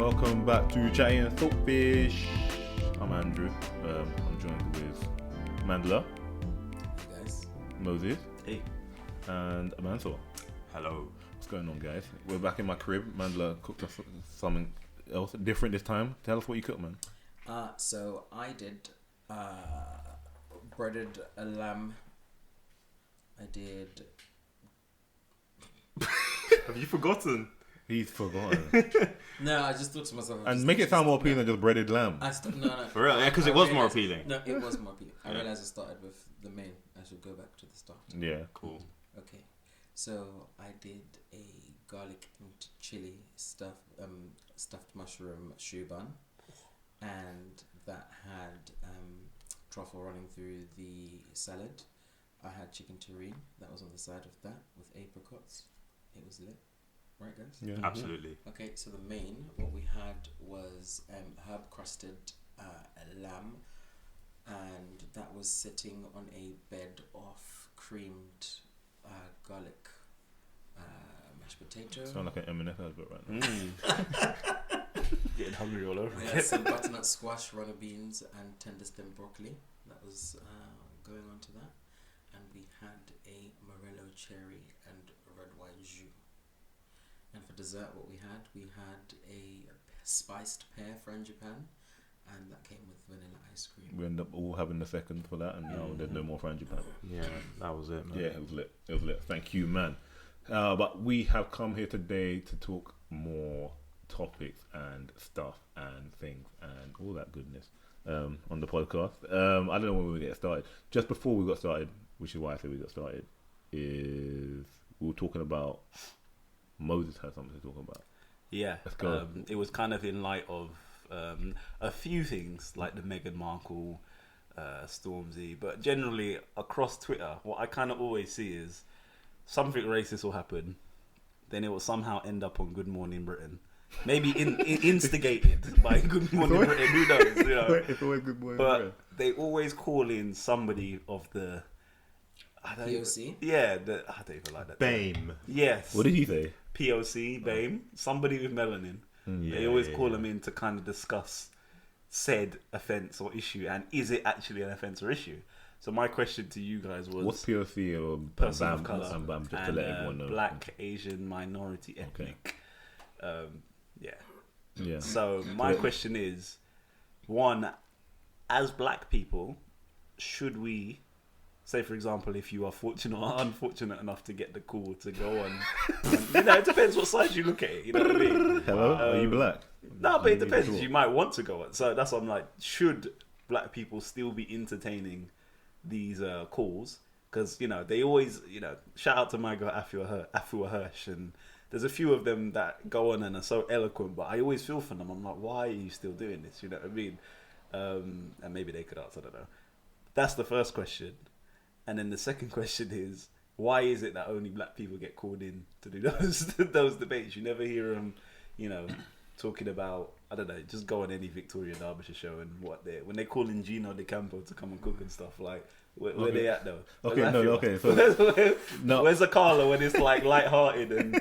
welcome back to Chatting and Thoughtfish. I'm Andrew. I'm joined with Mandala. Hey guys. Moses. Hey. And Mansor. Hello. What's going on, guys? We're back in my crib. Mandala cooked us something else different this time. Tell us what you cooked, man. So I did breaded a lamb. I did. Have you forgotten? He's forgotten. No, I just thought to myself. And make it sound more appealing than just breaded lamb. No. For real? Yeah, because it was more appealing. No, it was more appealing. I Yeah. realized I started with the main. I should go back to the start. Yeah. Cool. Okay, so I did a garlic and chili stuffed mushroom shuban, and that had truffle running through the salad. I had chicken terrine that was on the side of that with apricots. It was lit, right, guys? Yeah. Absolutely. Okay, so the main, what we had was herb crusted lamb, and that was sitting on a bed of creamed garlic mashed potato. Sound like an M&F advert right now. Getting hungry all over We again. had some butternut squash, runner beans, and tender stem broccoli. That was going on to that. And we had a morello cherry and red wine jus. And for dessert, what we had a spiced pear frangipane, and that came with vanilla ice cream. We end up all having the second for that, and now there's no more frangipane. Yeah, that was it, man. Yeah, it was lit. It was lit. Thank you, man. But we have come here today to talk more topics and stuff and things and all that goodness on the podcast. I don't know when we get started. Just before we got started, which is why I said we got started, is we were talking about Moses had something to talk about. Yeah. Let's go. It was kind of in light of a few things like the Meghan Markle, Stormzy, but generally across Twitter, what I kind of always see is something racist will happen, then it will somehow end up on Good Morning Britain. Maybe instigated by Good Morning Britain, who knows? You know? It's always Good Morning But Britain. they always call in somebody of the POC? Yeah, I don't even like that. BAME. Yes. What did he say? POC, BAME. Somebody with melanin. They always call them in to kind of discuss said offence or issue, and is it actually an offence or issue? So my question to you guys was, What's POC or person BAM, of colour and BAM, just to and let everyone know. black, Asian, minority, ethnic. Yeah. Yeah. So my question is, one, as black people, should we, say for example, if you are fortunate or unfortunate enough to get the call to go on, it depends what side you look at it, you know what I mean? Hello? Are you black? No, but it depends. Sure. You might want to go on. So that's what I'm like, should black people still be entertaining these calls? Because, they always, shout out to my girl Afua Hirsch, and there's a few of them that go on and are so eloquent, but I always feel for them. I'm like, why are you still doing this? You know what I mean? And maybe they could answer, I don't know. That's the first question. And then the second question is, why is it that only black people get called in to do those debates? You never hear them, talking about, I don't know, just go on any Victoria Derbyshire show and when they call in Gino De Campo to come and cook and stuff, like, where they at though? No. Where's the Carla when it's like light-hearted and,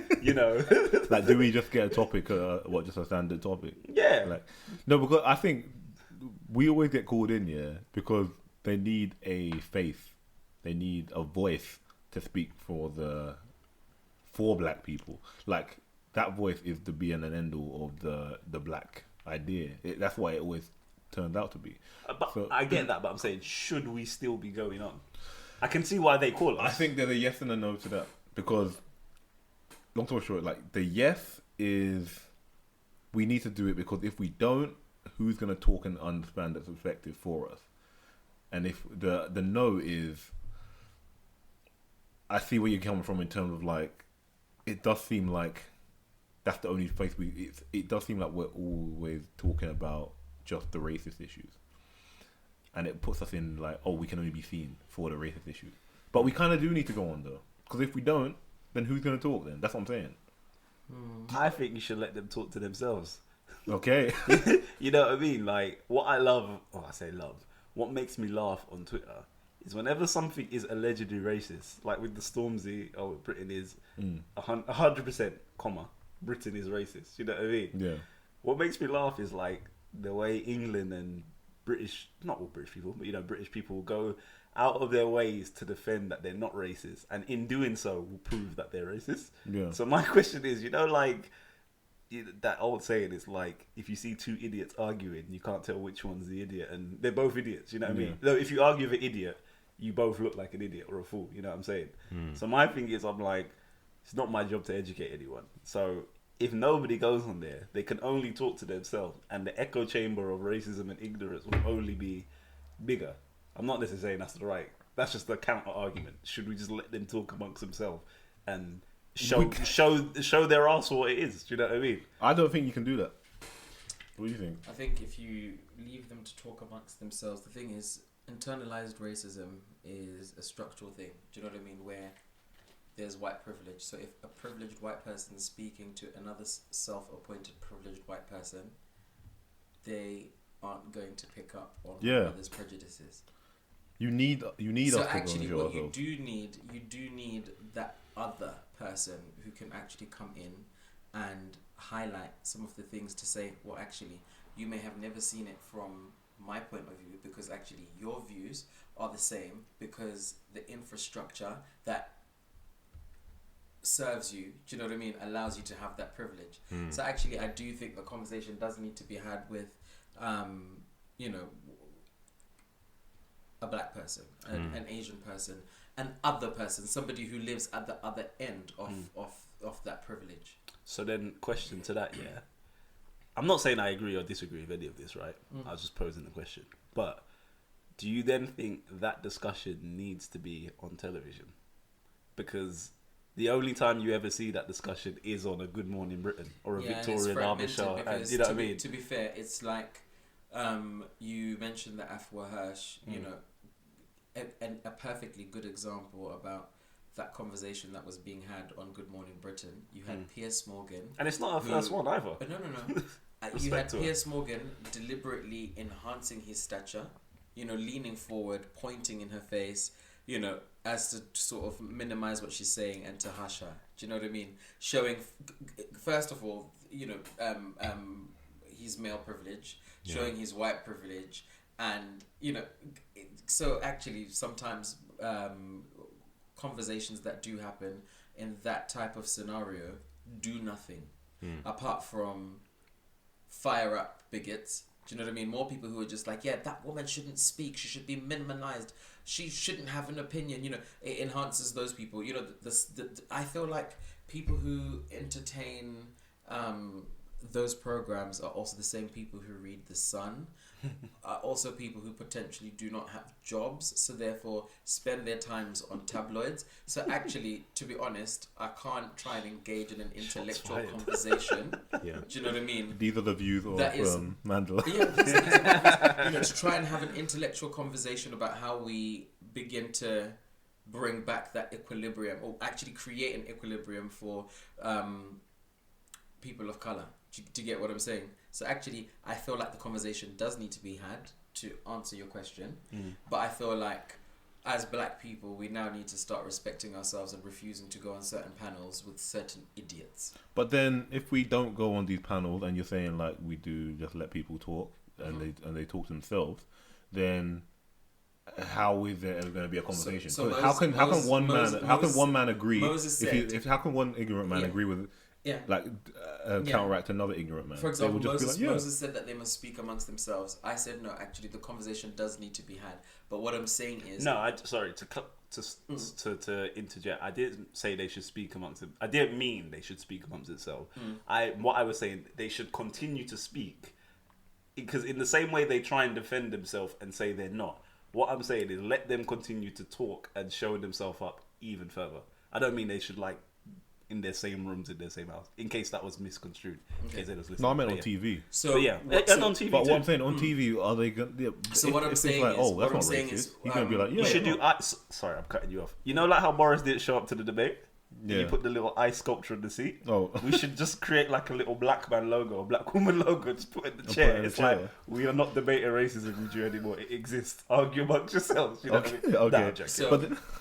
Like, do we just get a topic, just a standard topic? Yeah. Like, no, because I think we always get called in, yeah, because they need a face. They need a voice to speak for black people. Like, that voice is the be and end all of the black idea. That's why it always turns out to be. But So, I get that, but I'm saying, should we still be going on? I can see why they call us. I think there's a yes and a no to that, because long story short, like, the yes is we need to do it, because if we don't, who's going to talk and understand that perspective for us? And if the no is, I see where you're coming from in terms of, like, it does seem like that's the only place it does seem like we're always talking about just the racist issues. And it puts us in, like, oh, we can only be seen for the racist issues. But we kind of do need to go on, though. Because if we don't, then who's going to talk then? That's what I'm saying. I think you should let them talk to themselves. Okay. You know what I mean? Like, what I love, I say love, what makes me laugh on Twitter is whenever something is allegedly racist, like with the Stormzy, Britain is 100%, Britain is racist. You know what I mean? Yeah. what makes me laugh is like the way England and British, not all British people, but you know, British people go out of their ways to defend that they're not racist, and in doing so will prove that they're racist. Yeah. So my question is, you know, like that old saying is like, if you see two idiots arguing, you can't tell which one's the idiot, and they're both idiots. You know what I mean? Though if you argue with an idiot, you both look like an idiot or a fool. You know what I'm saying? So my thing is, I'm like, it's not my job to educate anyone. So if nobody goes on there, they can only talk to themselves, and the echo chamber of racism and ignorance will only be bigger. I'm not necessarily saying that's the right. That's just the counter argument. Should we just let them talk amongst themselves and show their ass what it is? Do you know what I mean? I don't think you can do that. What do you think? I think if you leave them to talk amongst themselves, the thing is, internalized racism is a structural thing. Do you know what I mean? Where there's white privilege. So if a privileged white person is speaking to another self-appointed privileged white person, they aren't going to pick up on others' prejudices. You need so us to actually go what you do need that other person who can actually come in and highlight some of the things to say, well, actually, you may have never seen it from my point of view, because actually your views are the same, because the infrastructure that serves you, do you know what I mean, allows you to have that privilege. So actually I do think the conversation does need to be had with you know, a black person, an Asian person, an other person, somebody who lives at the other end of that privilege. So then, question to that, yeah. I'm not saying I agree or disagree with any of this, right? I was just posing the question. But do you then think that discussion needs to be on television? Because the only time you ever see that discussion is on a Good Morning Britain or a Victoria Derby show. And, you know what I mean? To be fair, it's like you mentioned the Afua Hirsch, you know, a perfectly good example about that conversation that was being had on Good Morning Britain. You had Piers Morgan. And it's not our first one either. No. You had Piers Morgan deliberately enhancing his stature, you know, leaning forward, pointing in her face, you know, as to sort of minimize what she's saying and to hush her. Do you know what I mean? Showing, first of all, you know, his male privilege, showing his white privilege, and, you know, so actually sometimes conversations that do happen in that type of scenario do nothing apart from fire up bigots. Do you know what I mean? More people who are just like, yeah, that woman shouldn't speak. She should be minimalized. She shouldn't have an opinion. You know, it enhances those people. You know, I feel like people who entertain those programs are also the same people who read The Sun, are also people who potentially do not have jobs, so therefore spend their times on tabloids. So actually, to be honest, I can't try and engage in an intellectual conversation. Do you know what I mean? These are the views of Mandala. You know, to try and have an intellectual conversation about how we begin to bring back that equilibrium, or actually create an equilibrium for people of colour. Do you get what I'm saying? So actually, I feel like the conversation does need to be had to answer your question. But I feel like as black people, we now need to start respecting ourselves and refusing to go on certain panels with certain idiots. But then if we don't go on these panels and you're saying like we do just let people talk and they talk themselves, then how is there ever going to be a conversation? So how can one man agree? Moses said, how can one ignorant man agree with counteract another ignorant man? For example, Moses said that they must speak amongst themselves. I said no. Actually, the conversation does need to be had. But what I'm saying is to interject. I didn't say they should speak amongst them. I didn't mean they should speak amongst themselves. What I was saying, they should continue to speak, because in the same way they try and defend themselves and say they're not. What I'm saying is let them continue to talk and show themselves up even further. I don't mean they should like in their same rooms in their same house, in case that was misconstrued. Okay. No, I meant on TV. So and on TV. But what I'm saying, on TV, are they going? Yeah, so what I'm saying is, oh, that's not racist. He's going to be like, you should do. Sorry, I'm cutting you off. You know, like how Boris didn't show up to the debate. And you put the little eye sculpture on the seat. Oh. We should just create like a little black man logo, a black woman logo, just put in the chair. It's like, we are not debating racism with you anymore. It exists. Argue amongst yourselves. You know what I mean? Okay.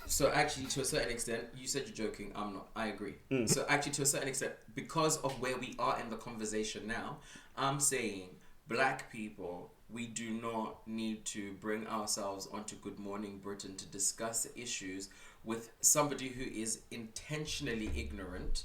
So actually, to a certain extent, you said you're joking. I'm not. I agree. So actually, to a certain extent, because of where we are in the conversation now, I'm saying black people, we do not need to bring ourselves onto Good Morning Britain to discuss issues with somebody who is intentionally ignorant.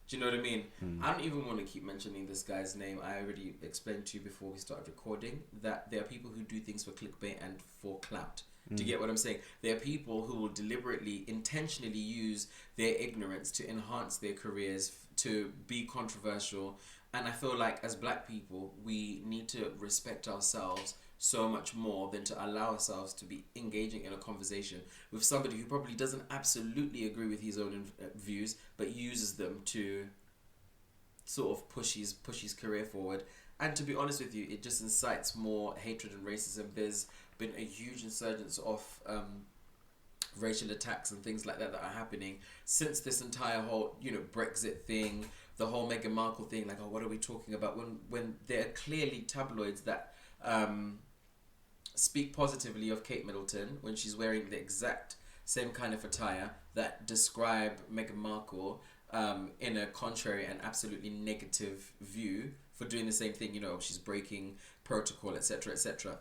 Do you know what I mean? I don't even want to keep mentioning this guy's name. I already explained to you before we started recording that there are people who do things for clickbait and for clout. Do you get what I'm saying? There are people who will deliberately, intentionally use their ignorance to enhance their careers, to be controversial. And I feel like as black people, we need to respect ourselves so much more than to allow ourselves to be engaging in a conversation with somebody who probably doesn't absolutely agree with his own views, but uses them to sort of push his career forward. And to be honest with you, it just incites more hatred and racism. There's been a huge insurgence of racial attacks and things like that are happening since this entire whole, Brexit thing, the whole Meghan Markle thing. Like, oh, what are we talking about? When there are clearly tabloids that speak positively of Kate Middleton when she's wearing the exact same kind of attire, that describe Meghan Markle in a contrary and absolutely negative view for doing the same thing. She's breaking protocol, etc., etc.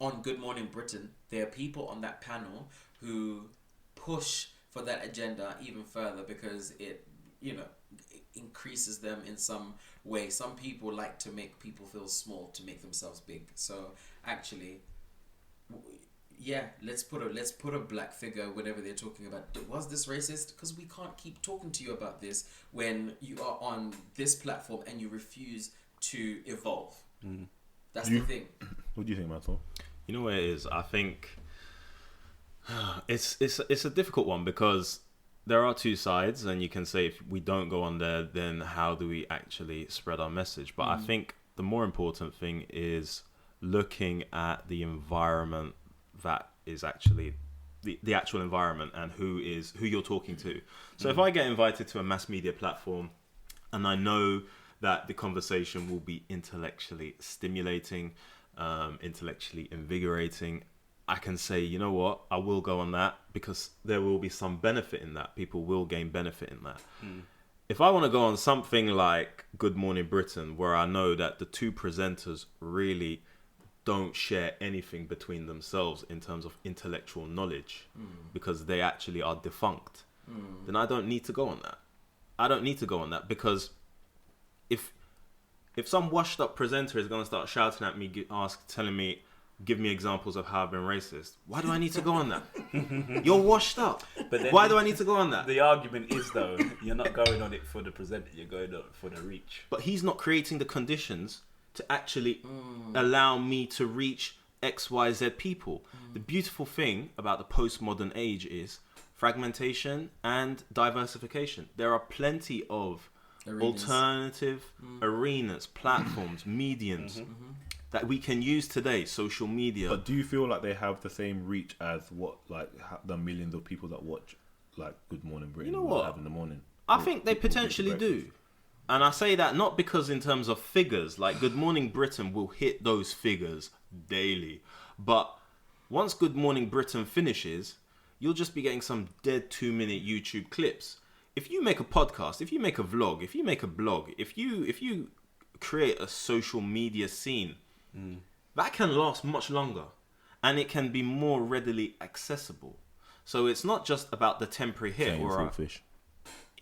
On Good Morning Britain, there are people on that panel who push for that agenda even further because it increases them in some way. Some people like to make people feel small to make themselves big. So actually, let's put a black figure whenever they're talking about, was this racist? Because we can't keep talking to you about this when you are on this platform and you refuse to evolve. That's the thing. What do you think, Mansor? You know what it is? I think it's a difficult one because there are two sides, and you can say if we don't go on there, then how do we actually spread our message? But I think the more important thing is looking at the environment that is actually the actual environment and who you're talking to. So if I get invited to a mass media platform and I know that the conversation will be intellectually stimulating, intellectually invigorating, I can say, you know what, I will go on that because there will be some benefit in that. People will gain benefit in that. If I want to go on something like Good Morning Britain, where I know that the two presenters really don't share anything between themselves in terms of intellectual knowledge because they actually are defunct, then I don't need to go on that. I don't need to go on that because if some washed up presenter is going to start shouting at me, telling me, give me examples of how I've been racist, why do I need to go on that? You're washed up. But why do I need to go on that? The argument is, though, you're not going on it for the presenter, you're going on it for the reach. But he's not creating the conditions to actually allow me to reach XYZ people. The beautiful thing about the postmodern age is fragmentation and diversification. There are plenty of alternative arenas, platforms, mediums that we can use today, social media. But do you feel like they have the same reach as what, like, the millions of people that watch, like, Good Morning Britain? You know what? Have in the morning? I think they potentially do. And I say that not because in terms of figures, like Good Morning Britain will hit those figures daily. But once Good Morning Britain finishes, you'll just be getting some dead 2-minute YouTube clips. If you make a podcast, if you make a vlog, if you make a blog, if you create a social media scene, that can last much longer and it can be more readily accessible. So it's not just about the temporary hit or saltfish.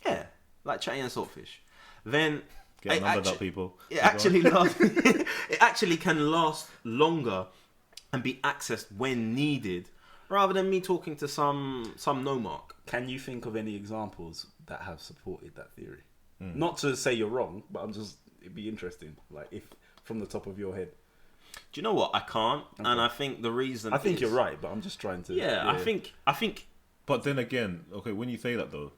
Yeah, like chatty and saltfish. Then get numbers up, people. It actually can last longer and be accessed when needed, rather than me talking to some no mark. Can you think of any examples that have supported that theory? Not to say you're wrong, but it'd be interesting, like if from the top of your head. Do you know what? I can't, and I think the reason. I think you're right, but I'm just trying to. Yeah, I think. But then again, okay, when you say that though,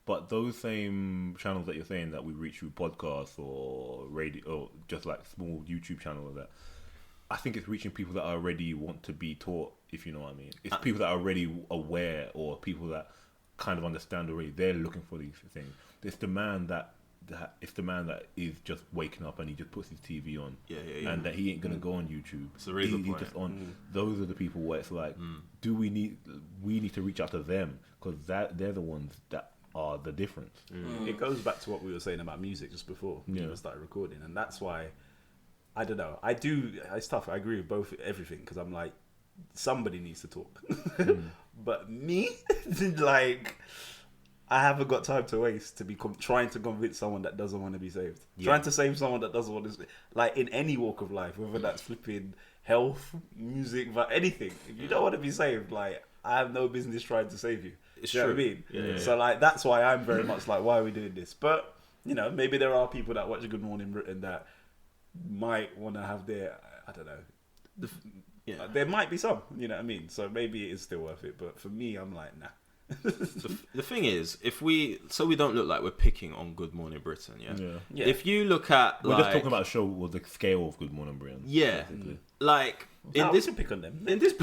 but those same channels that you're saying that we reach through podcasts or radio, or just like small YouTube channels like that, I think it's reaching people that already want to be taught, if you know what I mean. It's people that are already aware, or people that kind of understand already. They're looking for these things. It's the man that is just waking up and he just puts his TV on, and that he ain't gonna go on YouTube. It's a really good point. Just on. Those are the people where it's like, we need to reach out to them because they're the ones that are the difference. It goes back to what we were saying about music just before we even started recording, and that's why I don't know. It's tough. I agree with everything because I'm like, somebody needs to talk, but me, like, I haven't got time to waste to be trying to convince someone that doesn't want to be saved. Trying to save someone that doesn't want to, like, in any walk of life, whether that's flipping health, music, but anything. If you don't want to be saved, like, I have no business trying to save you. It's you know true. what I mean? Yeah. So, like, that's why I'm very much like, why are we doing this? But, you know, maybe there are people that watch Good Morning Britain that might want to have their, I don't know. There might be some, you know what I mean? So maybe it is still worth it. But for me, I'm like, nah. The thing is, we don't look like we're picking on Good Morning Britain, Yeah. If you look at, we're just talking about a show with the scale of Good Morning Britain. Like in this pick on them. in this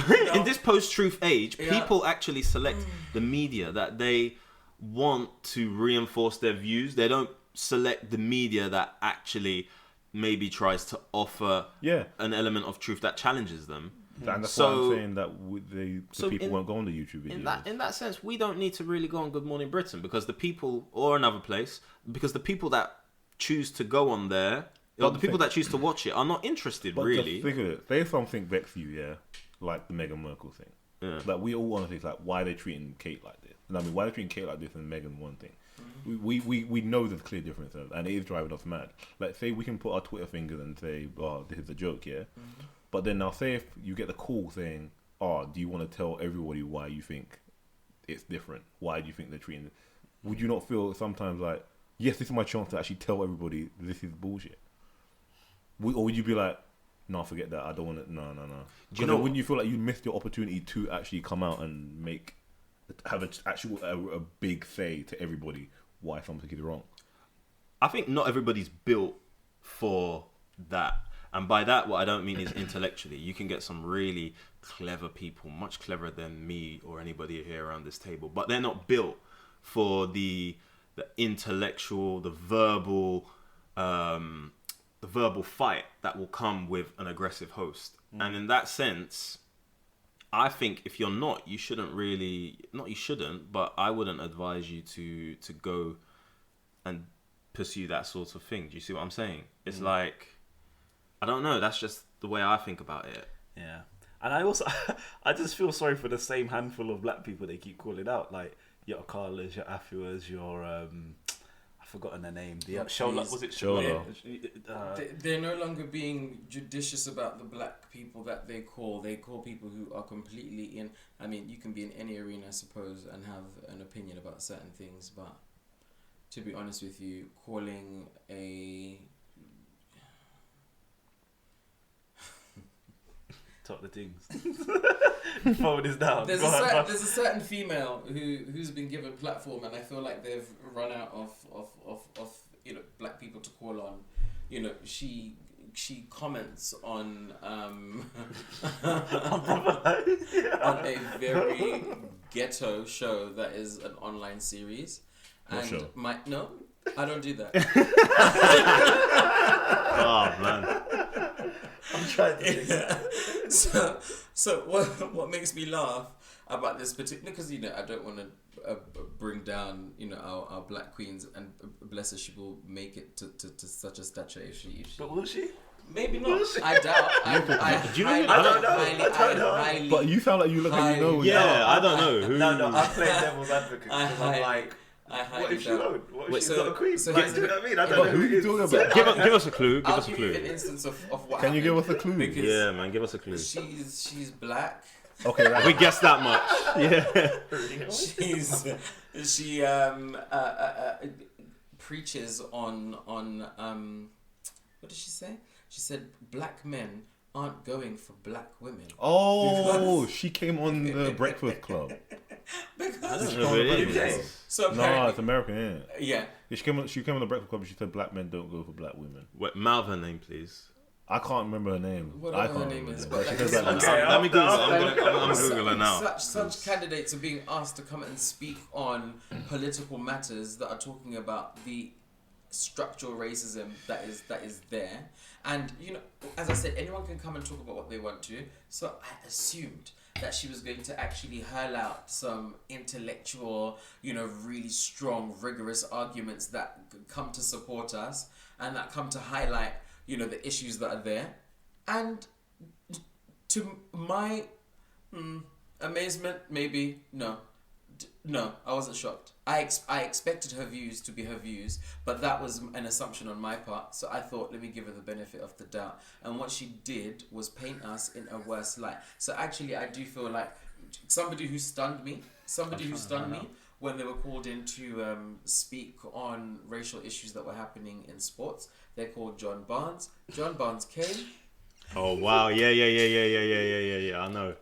post-truth age, people actually select the media that they want to reinforce their views. They don't select the media that actually maybe tries to offer an element of truth that challenges them. And that's why I'm saying that the people won't go on the YouTube videos. In that sense, we don't need to really go on Good Morning Britain because the people, or another place, because the people that choose to go on there, or the people that choose to watch it, are not interested, but really. Just think of it. Say something vexes you, like the Meghan Markle thing. Like, we all want to think, like, why are they treating Kate like this? And I mean, why are they treating Kate like this and Meghan one thing? We know there's a clear difference, and it is driving us mad. Like, say we can put our Twitter fingers and say, oh, this is a joke, But then now, say if you get the call saying, oh, do you want to tell everybody why you think it's different? Why do you think they're treating it? Would you not feel sometimes like, yes, this is my chance to actually tell everybody this is bullshit? Or would you be like, no, forget that, I don't want to, no. Do you know, wouldn't you feel like you missed your opportunity to actually come out and have a big say to everybody why something is wrong? I think not everybody's built for that. And by that, what I don't mean is intellectually. You can get some really clever people, much cleverer than me or anybody here around this table, but they're not built for the intellectual, the verbal fight that will come with an aggressive host. And in that sense, I think if you're not, you shouldn't really, not you shouldn't, but I wouldn't advise you to go and pursue that sort of thing. Do you see what I'm saying? It's like, I don't know. That's just the way I think about it. Yeah. And I also, I just feel sorry for the same handful of black people they keep calling out. Like, your Carlas, your Afuas, your, I've forgotten their name. The Shola, was it Shola? They're no longer being judicious about the black people that they call. They call people who are completely in, I mean, you can be in any arena, I suppose, and have an opinion about certain things. But to be honest with you, calling a... Top the things. Phone is down. There's a certain female who's been given platform, and I feel like they've run out of black people to call on. You know, she comments on on a very ghetto show that is an online series. What show? No, I don't do that. Oh man. I'm trying to So what makes me laugh about this particular, because I don't want to bring down our black queens, and bless her, she will make it to such a stature if she But will she? Maybe not. I doubt. I don't know. But you sound like you look like you know. Yeah, I don't know. Who... No, I'm playing devil's advocate because I'm like, what if she won't? What if she's not a queen? Do you know what I mean? I don't know who you talking about. Give us a clue. Give us a I'll clue. give you an instance of what Can you give us a clue? Because Yeah, man, give us a clue. she's black. Okay, right. We guessed that much. Yeah. She preaches on what did she say? She said black men aren't going for black women. Oh, she came on the Breakfast Club. I don't know who it is. So No, it's American, isn't it? Yeah. She came on the Breakfast Club and she said black men don't go for black women. Wait, mouth her name, please. I can't remember her name. Whatever I her can't name remember is, her but name. like, She does that it's- now. Okay, Let me Google. I'm Such- Googling now. Such candidates are being asked to come and speak on political matters that are talking about the structural racism that is there. And you know, as I said, anyone can come and talk about what they want to. So I assumed that she was going to actually hurl out some intellectual, you know, really strong, rigorous arguments that come to support us and that come to highlight, you know, the issues that are there. And to my amazement, maybe, no, I wasn't shocked. I expected her views to be her views, but that was an assumption on my part. So I thought, let me give her the benefit of the doubt. And what she did was paint us in a worse light. So actually, I do feel like somebody who stunned me when they were called in to speak on racial issues that were happening in sports. They're called John Barnes. John Barnes came, Oh wow! Yeah. I know.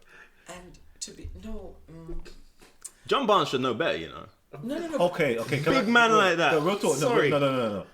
and to be John Barnes should know better, you know. no. Okay. Big man like that. No, real talk. Sorry. No.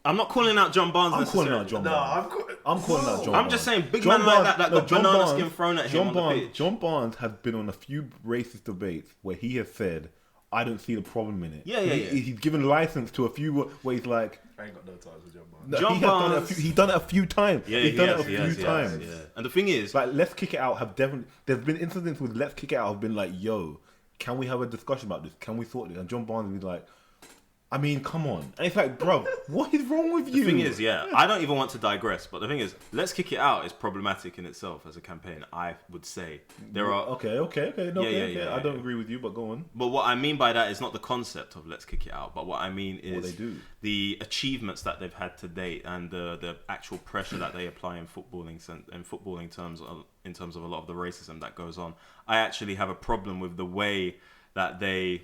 I'm not calling out John Barnes. I'm calling necessarily. out John No, Barnes. I'm calling out John I'm Barnes. just saying, big John man like Barnes- that no, got John banana Barnes- skin thrown at him John on Barnes, the pitch. John Barnes has been on a few racist debates where he has said, "I don't see the problem in it." Yeah. He's given license to a few where he's like, I ain't got no ties with John Barnes. no, John he has done it a Barnes- few, he's done it a few times. Yeah, he's done it a he has, few times. Yeah. And the thing is, Like, Let's Kick It Out have definitely. There's been incidents with Let's Kick It Out have been like, "Yo, can we have a discussion about this? Can we sort this?" And John Barnes would be like, "I mean, come on." And it's like, bro, what is wrong with you? the thing is, I don't even want to digress, but the thing is, Let's Kick It Out is problematic in itself as a campaign. I would say there are. Okay. No, Yeah, I don't yeah. agree with you, but go on. But what I mean by that is not the concept of Let's Kick It Out, but what I mean is What they do. the achievements that they've had to date and the actual pressure that they apply in footballing terms in terms of a lot of the racism that goes on. I actually have a problem with the way that they,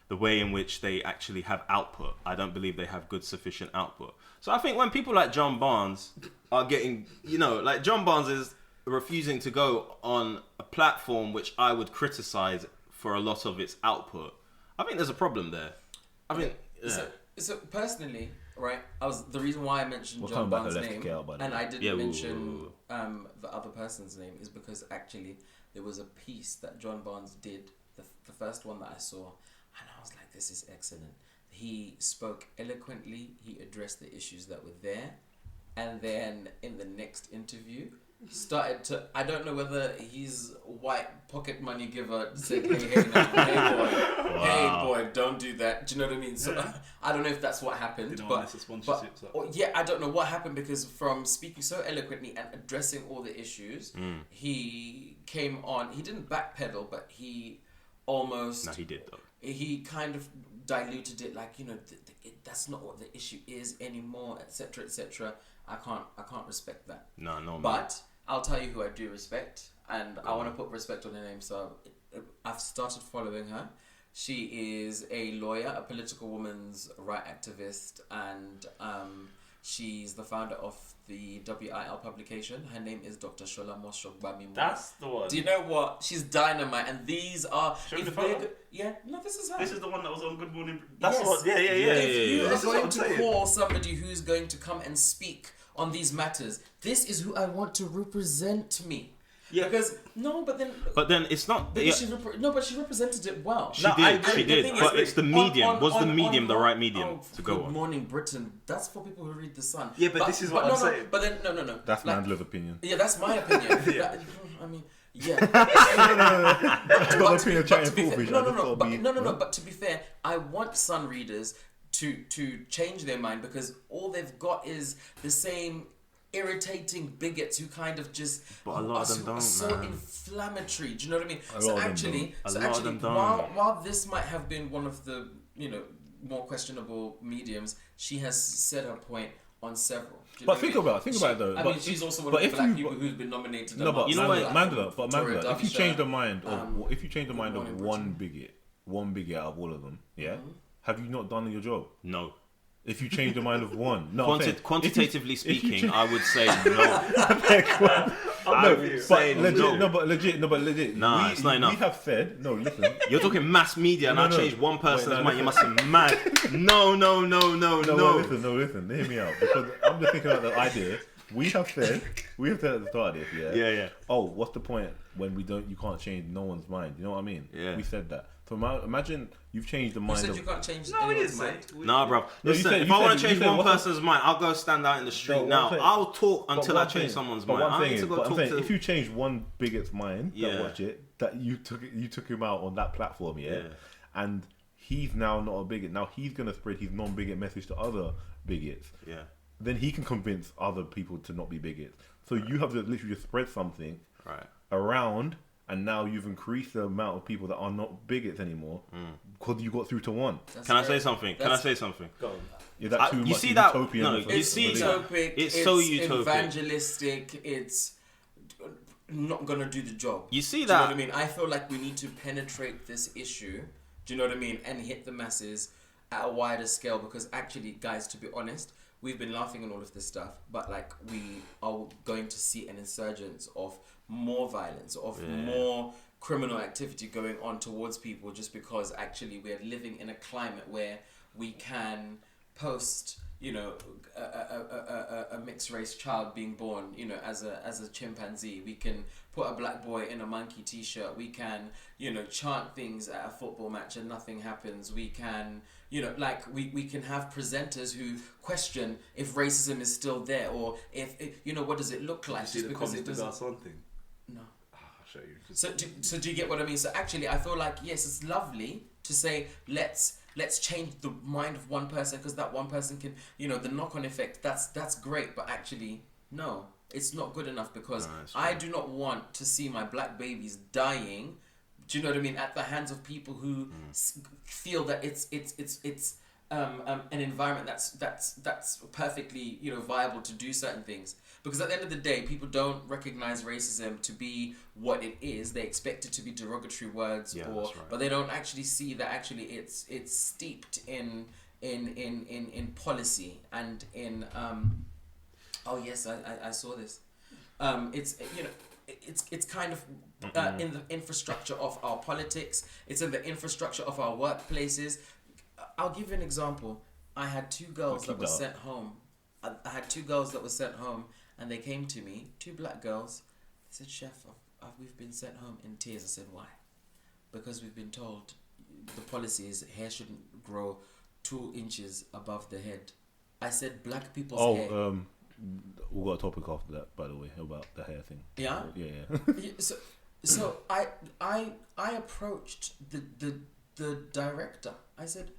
the way in which they actually have output. I don't believe they have good sufficient output. So I think when people like John Barnes are getting, you know, like John Barnes is refusing to go on a platform which I would criticize for a lot of its output, I think there's a problem there. I think, yeah. So personally, right, the reason why I mentioned We're John coming back to Barnes' Let's name Kick It Out, by the and way. I didn't Yeah, mention the other person's name is because actually there was a piece that John Barnes did, the first one that I saw, and I was like, this is excellent. He spoke eloquently, he addressed the issues that were there, and then in the next interview, started to, I don't know whether his white pocket money giver said, hey boy, don't do that. Do you know what I mean? So I don't know if that's what happened. Didn't but, want the sponsorships up. I don't know what happened because from speaking so eloquently and addressing all the issues, he came on, he didn't backpedal, but he almost... No, he did though. He kind of diluted it, like, you know, that's not what the issue is anymore, etc., etc. I can't respect that. No, man. But I'll tell you who I do respect, and I want to put respect on her name. So I've started following her. She is a lawyer, a political women's right activist, and she's the founder of the WIL publication. Her name is Dr. Shulman. That's the one. Do you know what? She's dynamite, and these are. Show me if the photo. we're yeah, no, this is her. This is the one that was on Good Morning. Yes. That's the one. Yeah. If you are This is what going I'm to saying. call somebody who's going to come and speak on these matters, this is who I want to represent me. Yeah. Because but then it's not. because she represented it well. She No, I did, agree. she The did. thing But is, it's the medium. Was the medium the right medium oh, to go Good on? Morning Britain. That's for people who read the Sun. Yeah, but this is what I'm saying. But then no. That's like, Mandela's opinion. Yeah, that's my opinion. Yeah. I mean, yeah. I've got an opinion of chatting to be fair, foolish. but to be fair, I want Sun readers to change their mind because all they've got is the same irritating bigots who kind of just But a lot of them are don't, so man. inflammatory. Do you know what I mean? A So lot of them actually, don't. A lot of them don't. while this might have been one of the more questionable mediums, she has said her point on several. Do you know But what think I mean? about it though. I but mean, she's also one but of the if black you- people who's been nominated. No, but You know what? Mandela, if you change the mind of Good Morning one bigot out of all of them, yeah, have you not done your job? No. If you change the mind of one, no, I'm saying, Quantitatively if you speaking, change- I would say no. I with would you. say But legit. Nah, it's not enough. We have said no. Listen, You're talking mass media, and I No. changed one person's Wait, no, mind. You must be mad. No. no. Listen. Hear me out because I'm just thinking about the idea. We have said at the start of this, Yeah. Oh, what's the point when you can't change no one's mind? You know what I mean? Yeah. We said that. So imagine you've changed the You mind said of. you can't change No, we anyone's didn't say. mind. Nah, bro. No, you Listen, said- if you I want said- to you change said one what's the- person's mind, I'll go stand out in the street. No, what Now, I'm saying- I'll talk But until what I I'm change saying- someone's but mind. what I'm I need saying to is- go but I'm talk saying, to. if you change one bigot's mind Yeah. that watch it, that you took him out on that platform, Yeah. and he's now not a bigot. Now he's gonna spread his non-bigot message to other bigots. Yeah. Then he can convince other people to not be bigots. So you have to literally just spread something Right. around, and now you've increased the amount of people that are not bigots anymore because you got through to one. That's Can I very- say something? Can I that's- say something? Go on. Is that too you much see that- utopian? no, of a you It's see belief? that- utopic. it's so utopic. Evangelistic. It's not gonna do the job. You see Do you know what I that? mean? I feel like we need to penetrate this issue. Do you know what I mean? And hit the masses at a wider scale because actually, guys, to be honest, we've been laughing at all of this stuff, but like we are going to see an insurgence of more violence, of more criminal activity going on towards people just because actually we're living in a climate where we can post, you know, a mixed race child being born, you know, as a chimpanzee. We can put a black boy in a monkey t-shirt. We can, you know, chant things at a football match and nothing happens. We can, you know, like we can have presenters who question if racism is still there or if you know, what does it look like? You see the comments to Garcon thing? No. I'll show you. So do you get what I mean? So actually, I feel like yes, it's lovely to say let's change the mind of one person because that one person can, you know, the knock-on effect. That's great, but actually, no, it's not good enough because I do not want to see my black babies dying. Do you know what I mean? At the hands of people who feel that it's an environment that's perfectly, you know, viable to do certain things. Because at the end of the day, people don't recognize racism to be what it is. They expect it to be derogatory words, but they don't actually see that actually it's steeped in policy and in oh yes, I saw this. It's, you know, it's kind of in the infrastructure of our politics. It's in the infrastructure of our workplaces. I'll give you an example. I had two girls that were sent home. I had two girls that were sent home, and they came to me, two black girls. They said, "Chef, we've been sent home in tears." I said, "Why?" Because we've been told the policy is hair shouldn't grow 2 inches above the head. I said, black people's hair. We've got a topic after that, by the way, about the hair thing. Yeah? Yeah. So I approached the director. I said,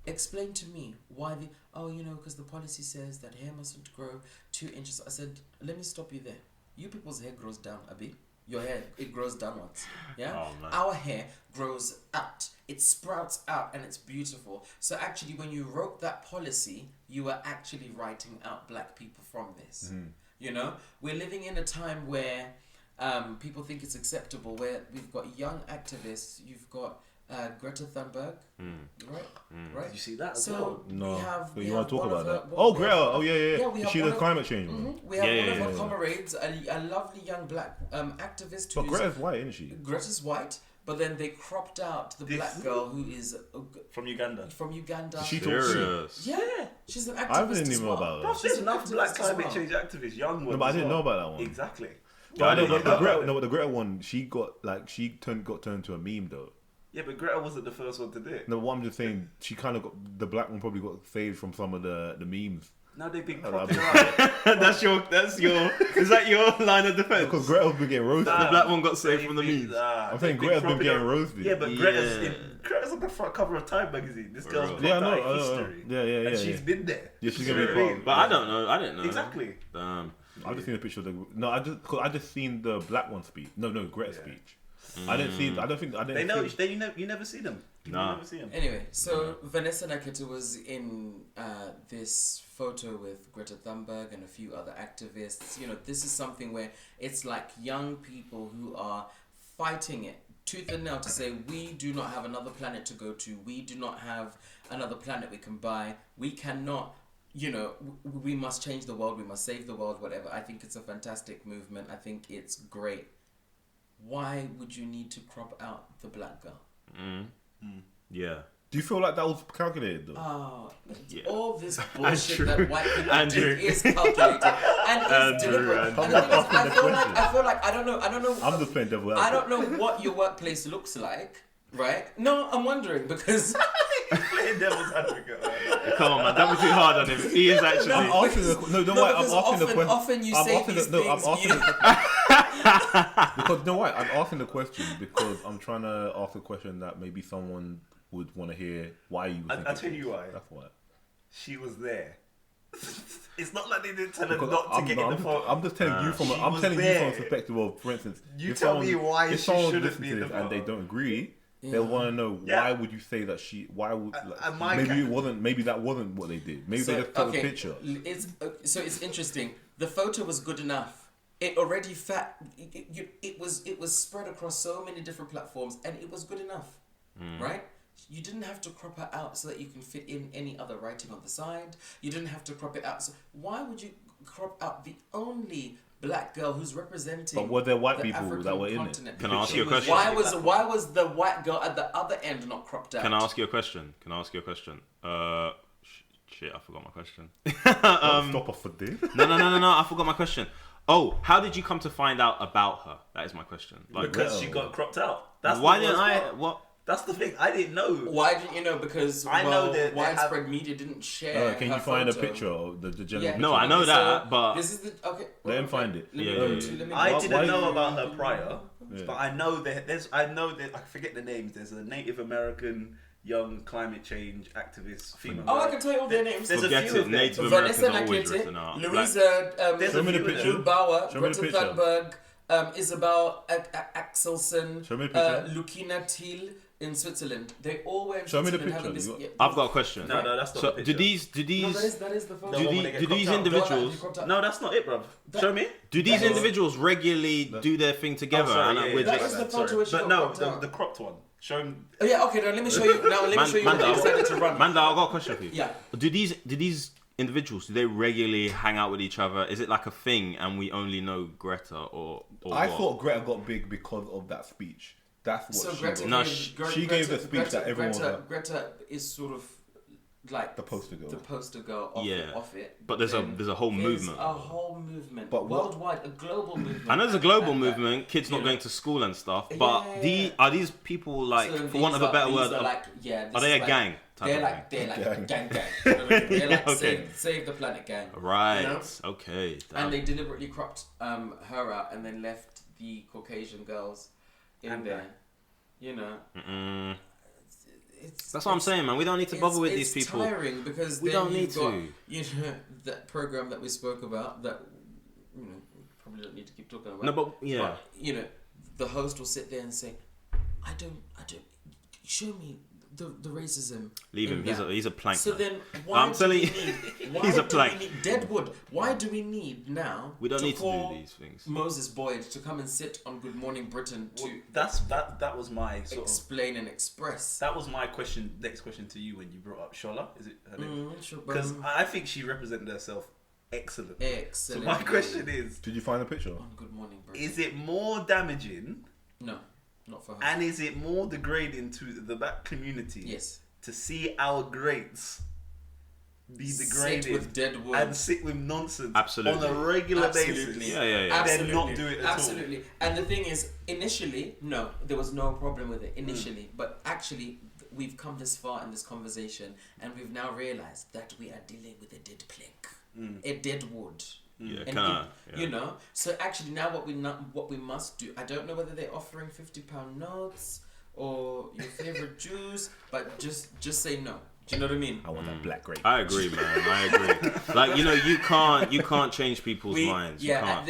explain to me why because the policy says that hair mustn't grow 2 inches. I said, let me stop you there. You people's hair grows down, Abi. Your hair, it grows downwards. Yeah? Oh, man. Our hair grows out. It sprouts out and it's beautiful. So actually, when you wrote that policy, you were actually writing out black people from this. Mm-hmm. You know? We're living in a time where people think it's acceptable, where we've got young activists, you've got Greta Thunberg, right? Did you see that as So well? No. we have. So we you have want to talk one of about that? her- Oh, we Greta. have- Oh, yeah. Yeah, we Is have she one the of- climate change woman? Mhm. We have Yeah, one of yeah, our yeah. comrades, a lovely young black activist But who's Greta's white, isn't she? Greta's white, but then they cropped out the black girl who is From Uganda. from Uganda. She talks shit. Serious. Yeah, she's an activist. I didn't as even know well. about Bro, that. there's She's an enough black activist as climate well. change activists, young ones. No, but I as didn't well. know about that one. Exactly. But I know, didn't but the know Greta, about no, but the Greta one, she got turned to a meme though. Yeah, but Greta wasn't the first one to do it. No, what I'm just saying, she kind of got the black one probably got saved from some of the memes. Now they've been Oh, propping that'd her up. That's your. Is that your line of defense? Because Greta's been getting roasted. The black one got saved from the They've memes. been- I'm saying they've Greta's been propping getting her- roasted. Yeah, but Yeah. Greta's on the front cover of Time magazine. This girl's real. got Yeah, I know, that I know, history. yeah, And she's been there. Yeah, she's You gonna know be what I part. mean? But I don't know. I didn't know. Exactly. Damn. I've just seen a picture of the. No, I just seen the black one speech. No, Greta's Yeah. speech. I didn't see. I didn't. They know. see- You never see them. Nah. You never see them. Anyway, so Vanessa Nakita was in this photo with Greta Thunberg and a few other activists. You know, this is something where it's like young people who are fighting it tooth and nail to say we do not have another planet to go to. We do not have another planet we can buy. We cannot, you know, we must change the world, we must save the world, whatever. I think it's a fantastic movement. I think it's great. Why would you need to crop out the black girl? Yeah. Do you feel like that was calculated though? Oh, Yeah. all this bullshit Andrew. that white people do Andrew. is calculated and is Andrew, deliberate. Andrew. And the thing is, I feel like I don't know. I'm just playing devil I advocate. don't know what your workplace looks like, right? No, I'm wondering because Playing devil's advocate. Come on, man. Don't be too hard on him. He is actually. I'm asking the no, don't worry, I'm because asking the question. often you say these I'm things. asking you- the question. Because no, why? I'm asking the question because I'm trying to ask a question that maybe someone would want to hear why you. I'll tell you why. That's why. She was there. It's not like they didn't tell her Because not to get in the photo. I'm just telling you from. She I'm was telling you there. from a perspective of, for instance, You if tell someone- me why if she someone shouldn't listens be to in the this and they photo. don't agree. Yeah. They'll want to know Yeah. why would you say that she? Why would? Like, my maybe ca- it wasn't. Maybe that wasn't what they did. Maybe they just took a picture. So it's interesting. The photo was good enough. It already it was spread across so many different platforms, and it was good enough, right? You didn't have to crop it out so that you can fit in any other writing on the side. You didn't have to crop it out. So why would you crop out the only black girl who's representing? But were there white the people African that were in it? continent? Can I ask you a It was- question? Why was the white girl at the other end not cropped out? Can I ask you a question? Shit, I forgot my question. Don't stop us for this. No, I forgot my question. Oh, how did you come to find out about her? That is my question. Like, Because she got cropped out. That's why the didn't worst I? part. What? That's the thing. I didn't know. Why didn't you know? Because I know that they widespread media didn't share. Can her you find a photo. picture of the general? Yeah. picture? No, I know that, but This is the okay. Let him find it. Let me Yeah, go yeah, to- yeah. let me I go- didn't why- know about her prior, Yeah. but I know that I know that I forget the names. There's a Native American young climate change activist female. Oh, I can tell you all their names. There's Forget a few it. of them. Native Americans Vanessa are always Nakete, written out. Louisa, There's Show a me the few of picture. them. Bauer, Show me the Greta picture. Thunberg, Isabel Axelsen, Show me the picture. Lukina Thiel in Switzerland. They all were in Show me the Switzerland having picture. this. You yeah, I've got a question. No, that's not So, the do picture. these No, that is the photo. The do one these when they do get these cropped out. individuals No, that's not it, bruv. Show me. do these That is- individuals regularly do their thing together? sorry, and yeah, we're yeah, That just is the sorry. photo which But got no, cropped out. the cropped one. Show him. Oh, yeah, okay, now let me show you. Now let me show you what they decided to run. Manda, I've got a question for you. Yeah. Do these individuals, do they regularly hang out with each other? Is it like a thing and we only know Greta or I what? thought Greta got big because of that speech. That's what So she Greta, got. No, she gave the speech that everyone heard. Greta is sort of like The poster girl. The poster girl off, Yeah. off it. But there's a whole There's movement. a whole movement. But what- worldwide, a global movement. I know there's a global And that- movement, kids not you going know. to school and stuff, but Yeah. are these people like, So for want of a these better are- word, these are like, yeah, are this they is a like- gang? Type They're of like thing? gang. You know what I mean? They're like Okay. save the planet gang. Right. You know? Okay. Damn. And they deliberately cropped her out and then left the Caucasian girls in And there. You know, Mm-mm. it's That's what I'm saying, man. We don't need to bother with these it's people. tiring because We then don't you've need got, to. you know, that program that we spoke about that you know we probably don't need to keep talking about. No, but yeah. But, you know, the host will sit there and say, "I don't. Show me the racism." Leave in him. that." He's a plank. So man. then, why I'm do telling we you, need, why he's a do plank. we need Deadwood? Why do we need now? We don't need to call do these things. Moses Boyd to come and sit on Good Morning Britain to That was my sort of. explain and express. That was my question. Next question to you when you brought up Shola. Is it her name? Sure, Because I think she represented herself excellently. excellent. So my question is: Did you find the picture? on Good Morning Britain. is it more damaging, No, not for her. and is it more degrading to the black community? Yes. To see our greats be Sit degraded with Deadwood. and sit with nonsense Absolutely. on a regular Absolutely. basis. Yeah. And Absolutely. then not do it at all. Absolutely. And the thing is, initially, no, there was no problem with it initially. But actually, we've come this far in this conversation and we've now realized that we are dealing with a dead plank, a dead wood. Yeah. And you know, so actually now what we must do, I don't know whether they're offering £50 notes or your favorite juice, but just say no. Do you know what I mean? I want that black grape. I agree, man. I agree. Like, you know, you can't change people's minds. You Yeah, can't. at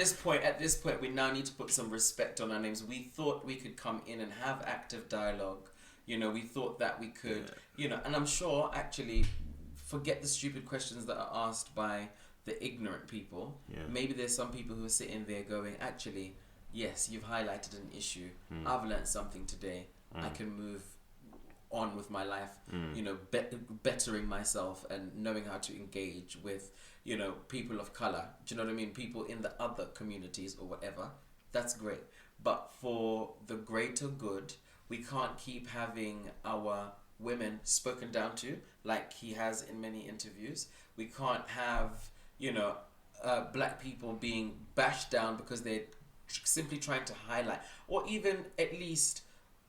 this point, we now need to put some respect on our names. We thought we could come in and have active dialogue. You know, we thought that we could, you know, and I'm sure actually, forget the stupid questions that are asked by the ignorant people. Yeah. Maybe there's some people who are sitting there going, actually, yes, you've highlighted an issue. I've learned something today. I can move on with my life, you know, bettering myself and knowing how to engage with, you know, people of color. Do you know what I mean? People in the other communities or whatever. That's great. But for the greater good, we can't keep having our women spoken down to like he has in many interviews. We can't have, you know, black people being bashed down because they're simply trying to highlight, or even at least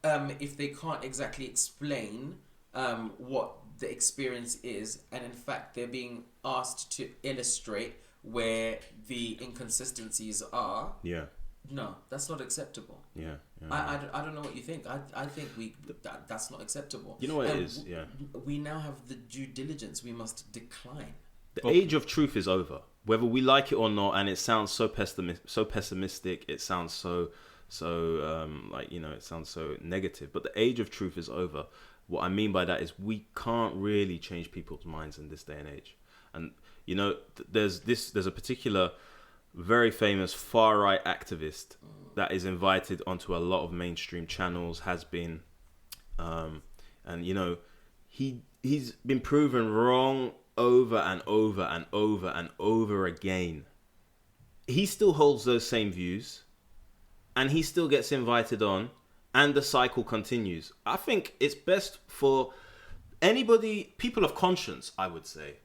if they can't exactly explain what the experience is, and in fact they're being asked to illustrate where the inconsistencies are. Yeah. No, that's not acceptable. Yeah. I don't know what you think. I think that's not acceptable. You know what it is? Yeah. We now have the due diligence. We must decline. The age of truth is over. Whether we like it or not, and it sounds so pessimistic, it sounds so like, you know, it sounds so negative. But the age of truth is over. What I mean by that is we can't really change people's minds in this day and age. And you know, there's a particular very famous far right activist that is invited onto a lot of mainstream channels, has been, and you know, he's been proven wrong over and over and over and over again. He still holds those same views, and he still gets invited on, and the cycle continues. I think it's best for anybody, people of conscience, I would say.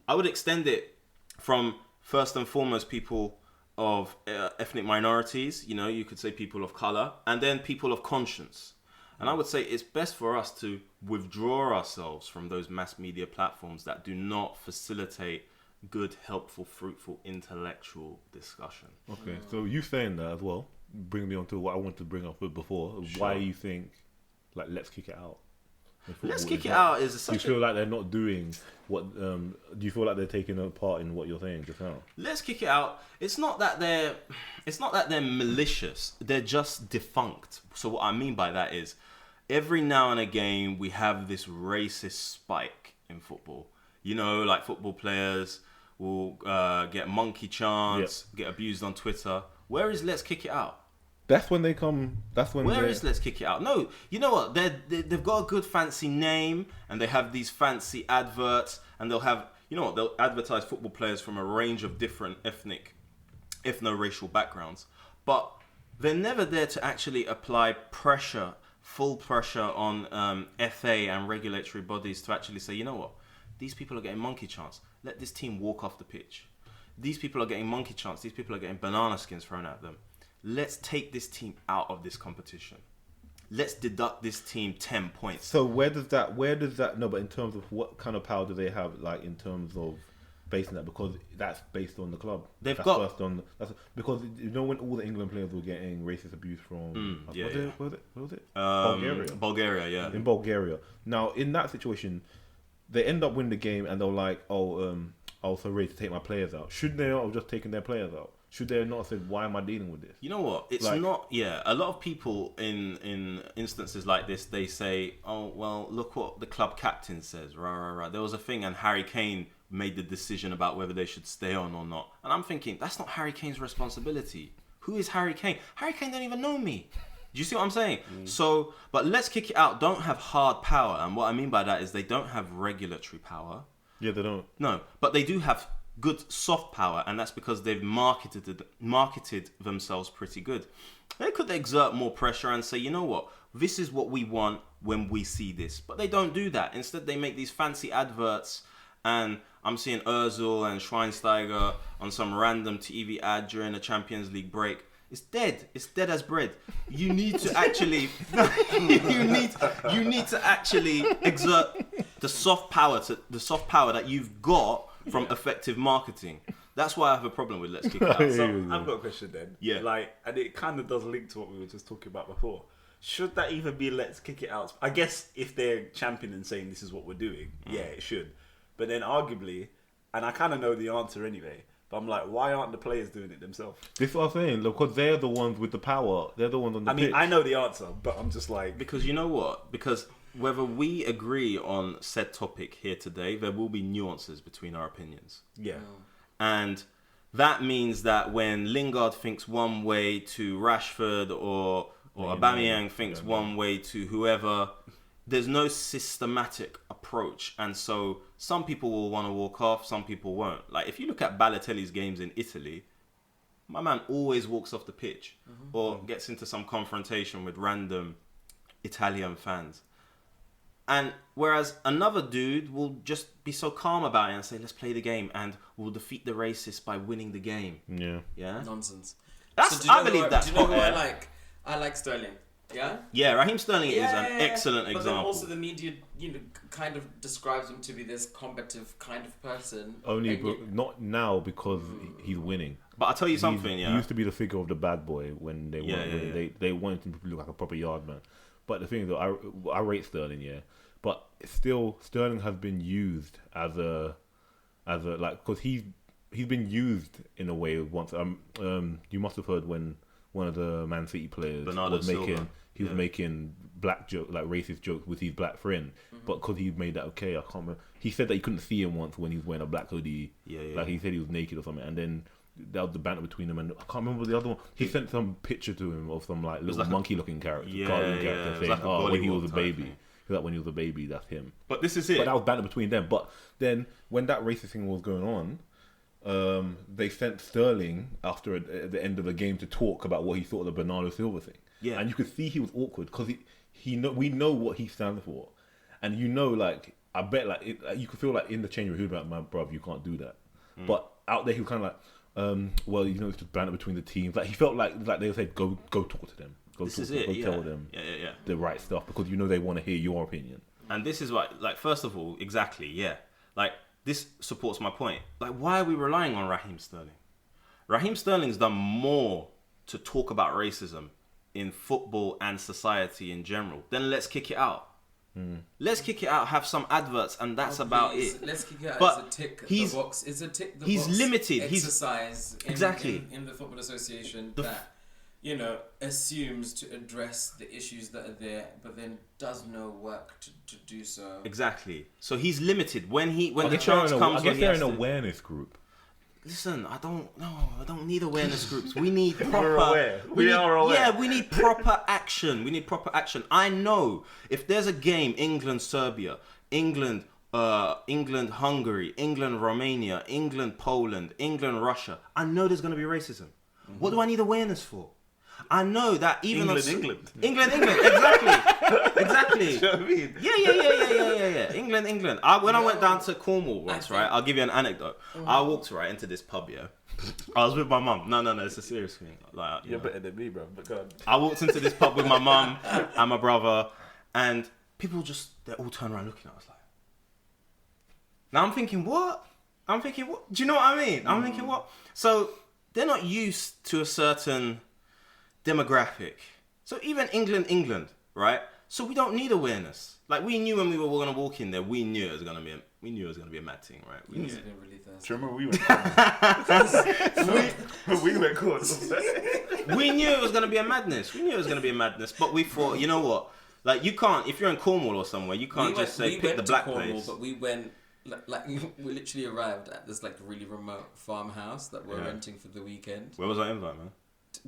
I would extend it from, first and foremost, people of ethnic minorities, you know, you could say people of color, and then people of conscience. And I would say it's best for us to withdraw ourselves from those mass media platforms that do not facilitate good, helpful, fruitful, intellectual discussion. Okay, so you saying that as well, bring me on to what I wanted to bring up with before. Sure. Why you think, like, let's kick it out? Let's kick it out is do you feel like they're not doing what? Do you feel like they're taking a part in what you're saying just now? Let's kick it out. It's not that they're malicious. They're just defunct. So what I mean by that is, every now and again we have this racist spike in football. You know, like football players will get monkey chants, get abused on Twitter. Where is Let's Kick It Out? That's when they come. That's when. Where is Let's Kick It Out? No, you know what? They've got a good fancy name, and they have these fancy adverts, and they'll have, you know what? They'll advertise football players from a range of different ethno-racial backgrounds, but they're never there to actually apply pressure, full pressure on FA and regulatory bodies to actually say, you know what? These people are getting monkey chants. Let this team walk off the pitch. These people are getting monkey chants. These people are getting banana skins thrown at them. Let's take this team out of this competition. Let's deduct this team 10 points. So where does that, no, but in terms of what kind of power do they have, like in terms of basing that? Because that's based on the club. Because you know when all the England players were getting racist abuse from, was it? Bulgaria, yeah. In Bulgaria. Now, in that situation, they end up winning the game and they're like, so ready to take my players out. Should they not have just taken their players out? Should they not have said, why am I dealing with this? You know what? It's like, not... Yeah, a lot of people in instances like this, they say, oh, well, look what the club captain says. Right. There was a thing and Harry Kane made the decision about whether they should stay on or not. And I'm thinking, that's not Harry Kane's responsibility. Who is Harry Kane? Harry Kane don't even know me. Do you see what I'm saying? So, but Let's Kick It Out don't have hard power. And what I mean by that is they don't have regulatory power. Yeah, they don't. No, but they do have good soft power, and that's because they've marketed themselves pretty good. They could exert more pressure and say, you know what, this is what we want when we see this. But they don't do that. Instead, they make these fancy adverts, and I'm seeing Ozil and Schweinsteiger on some random TV ad during a Champions League break. It's dead. It's dead as bread. You need to actually, you need to actually exert the soft power that you've got from effective marketing. That's why I have a problem with Let's Kick It Out. So I've got a question then. Yeah. Like, and it kind of does link to what we were just talking about before. Should that even be Let's Kick It Out? I guess if they're championing saying this is what we're doing, yeah, it should. But then arguably, and I kind of know the answer anyway, but I'm like, why aren't the players doing it themselves? This is what I'm saying. Look, because they're the ones with the power. They're the ones on the pitch. I know the answer, but I'm just like... Because you know what? Because whether we agree on said topic here today, there will be nuances between our opinions. Yeah. And that means that when Lingard thinks one way to Rashford or Aubameyang thinks one way to whoever, there's no systematic approach, and so some people will want to walk off, some people won't. Like if you look at Balotelli's games in Italy, my man always walks off the pitch or gets into some confrontation with random Italian fans. And whereas another dude will just be so calm about it and say, let's play the game and we'll defeat the racists by winning the game. Yeah. Nonsense. That's, So I believe that's Do you know who I hot air. like? I like Sterling. Yeah? Yeah, Raheem Sterling is an excellent But example. then also the media, kind of describes him to be this combative kind of person. Only, And but not now because he's winning. But I'll tell you something, He yeah. used to be the figure of the bad boy when they Yeah, weren't yeah, winning. They wanted him to look like a proper yard man. But the thing is, though, I rate Sterling, yeah. But still, Sterling has been used as a like, because he's been used in a way once. You must have heard when one of the Man City players Bernardo was Silva. making black joke, like racist jokes with his black friend, but because he made that okay, I can't remember. He said that he couldn't see him once when he was wearing a black hoodie. Yeah. Like he said he was naked or something, and then that was the banter between them. And I can't remember the other one. He sent some picture to him of some like little like monkey-looking character, Yeah, cartoon yeah, character, it was saying, like a "Oh, when he Bollywood was a type baby." thing. Like when he was a baby, that's him. But this is it. But that was banter between them. But then when that racist thing was going on, they sent Sterling after at the end of the game to talk about what he thought of the Bernardo Silva thing. Yeah. And you could see he was awkward because we know what he stands for, and like I bet you could feel like in the change room he was like, "Man, bruv, you can't do that." But out there he was kind of like, well, it's just banter between the teams. Like he felt like they said, go talk to them, go tell them the right stuff because they want to hear your opinion. And this is what, like, first of all, exactly, yeah. Like, this supports my point. Like, why are we relying on Raheem Sterling? Raheem Sterling's done more to talk about racism in football and society in general. Then let's kick it out. Let's kick it out, have some adverts, and that's about it. Let's kick it out. But It's a tick he's- the box. It's a tick the he's box limited. exercise Exactly. in the Football Association that assumes to address the issues that are there, but then does no work to do so. Exactly. So he's limited. When the guess chance they're comes, I when guess he they're has an to... awareness group. Listen, I don't need awareness groups. We need proper. We're aware. We are aware. Yeah, we need proper action. We need proper action. I know if there's a game, England, Serbia, England, Hungary, England, Romania, England, Poland, England, Russia. I know there's going to be racism. What do I need awareness for? I know that even England. Exactly. You know what I mean? Yeah. England. When I went down to Cornwall once, right? I'll give you an anecdote. I walked right into this pub, yeah. I was with my mum. No, it's a serious thing. Like, You're better than me, bro. But go on. I walked into this pub with my mum and my brother, and people they all turned around looking at us like. Now I'm thinking, what? Do you know what I mean? I'm thinking, what? So they're not used to a certain demographic. So even England, right? So we don't need awareness. Like we knew when we were going to walk in there, we knew it was going to be a mad thing, right? We knew He's it. been really thirsty. Do you remember we went court? We knew it was going to be a madness. But we thought, you know what? Like you can't, if you're in Cornwall or somewhere, you can't just say pick the black place. But we went like we literally arrived at this like really remote farmhouse that we're renting for the weekend. Where was our invite, man?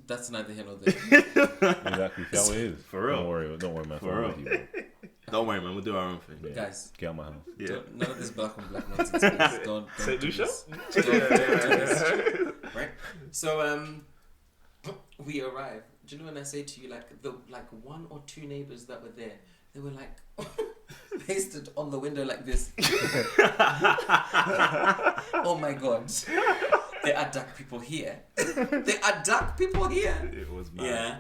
That's neither here nor there. Exactly. That's how it is. For real. Don't worry, man. For real. Don't worry, man. We'll do our own thing. Yeah. Guys, Get out my house. Yeah. none of this black on black nonsense. Please. Don't St. do Lucia? this. Don't do this. Right. So we arrived. Do you know when I say to you like the one or two neighbors that were there, they were like pasted on the window like this. Oh my god. There are dark people here. It was mad. Yeah.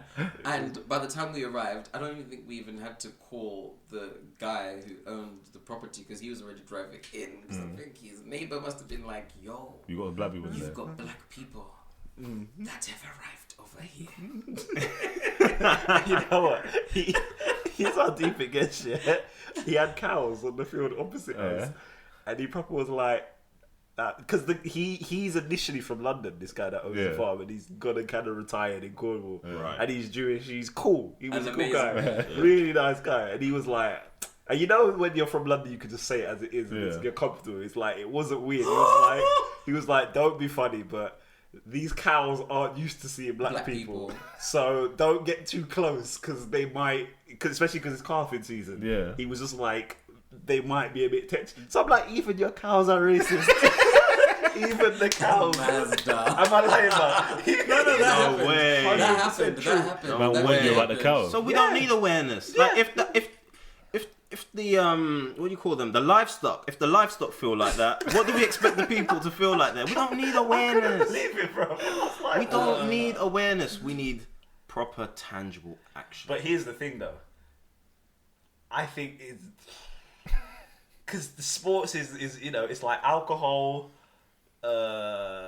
And by the time we arrived, I don't even think we even had to call the guy who owned the property because he was already driving in. Because I think his neighbor must have been like, yo, You got black people in there. you've got black people that have arrived over here. You know what? He's how deep it gets, yeah. He had cows on the field opposite us, and he probably was like, because he's initially from London, this guy that owns the farm, and he's gone and kind of retired in Cornwall, and he's Jewish. He's cool. He was a cool guy, really nice guy, and he was like. And you know when you're from London, you can just say it as it is, and you're comfortable. It's like it wasn't weird. He was like, don't be funny, but these cows aren't used to seeing black people, so don't get too close because they might, especially because it's calving season. Yeah. He was just like, they might be a bit touchy. So I'm like, even your cows are racist. Even the cows. Mazda. Am I lying, man? No, that happened. way. That happened. That happened. Man, That warned you about the happened. cows. So we don't need awareness. Like if the what do you call them? The livestock. If the livestock feel like that, what do we expect the people to feel like that? We don't need awareness. Believe it, bro. We don't need awareness. We need proper, tangible action. But here's the thing, though. I think it's because the sports is it's like alcohol,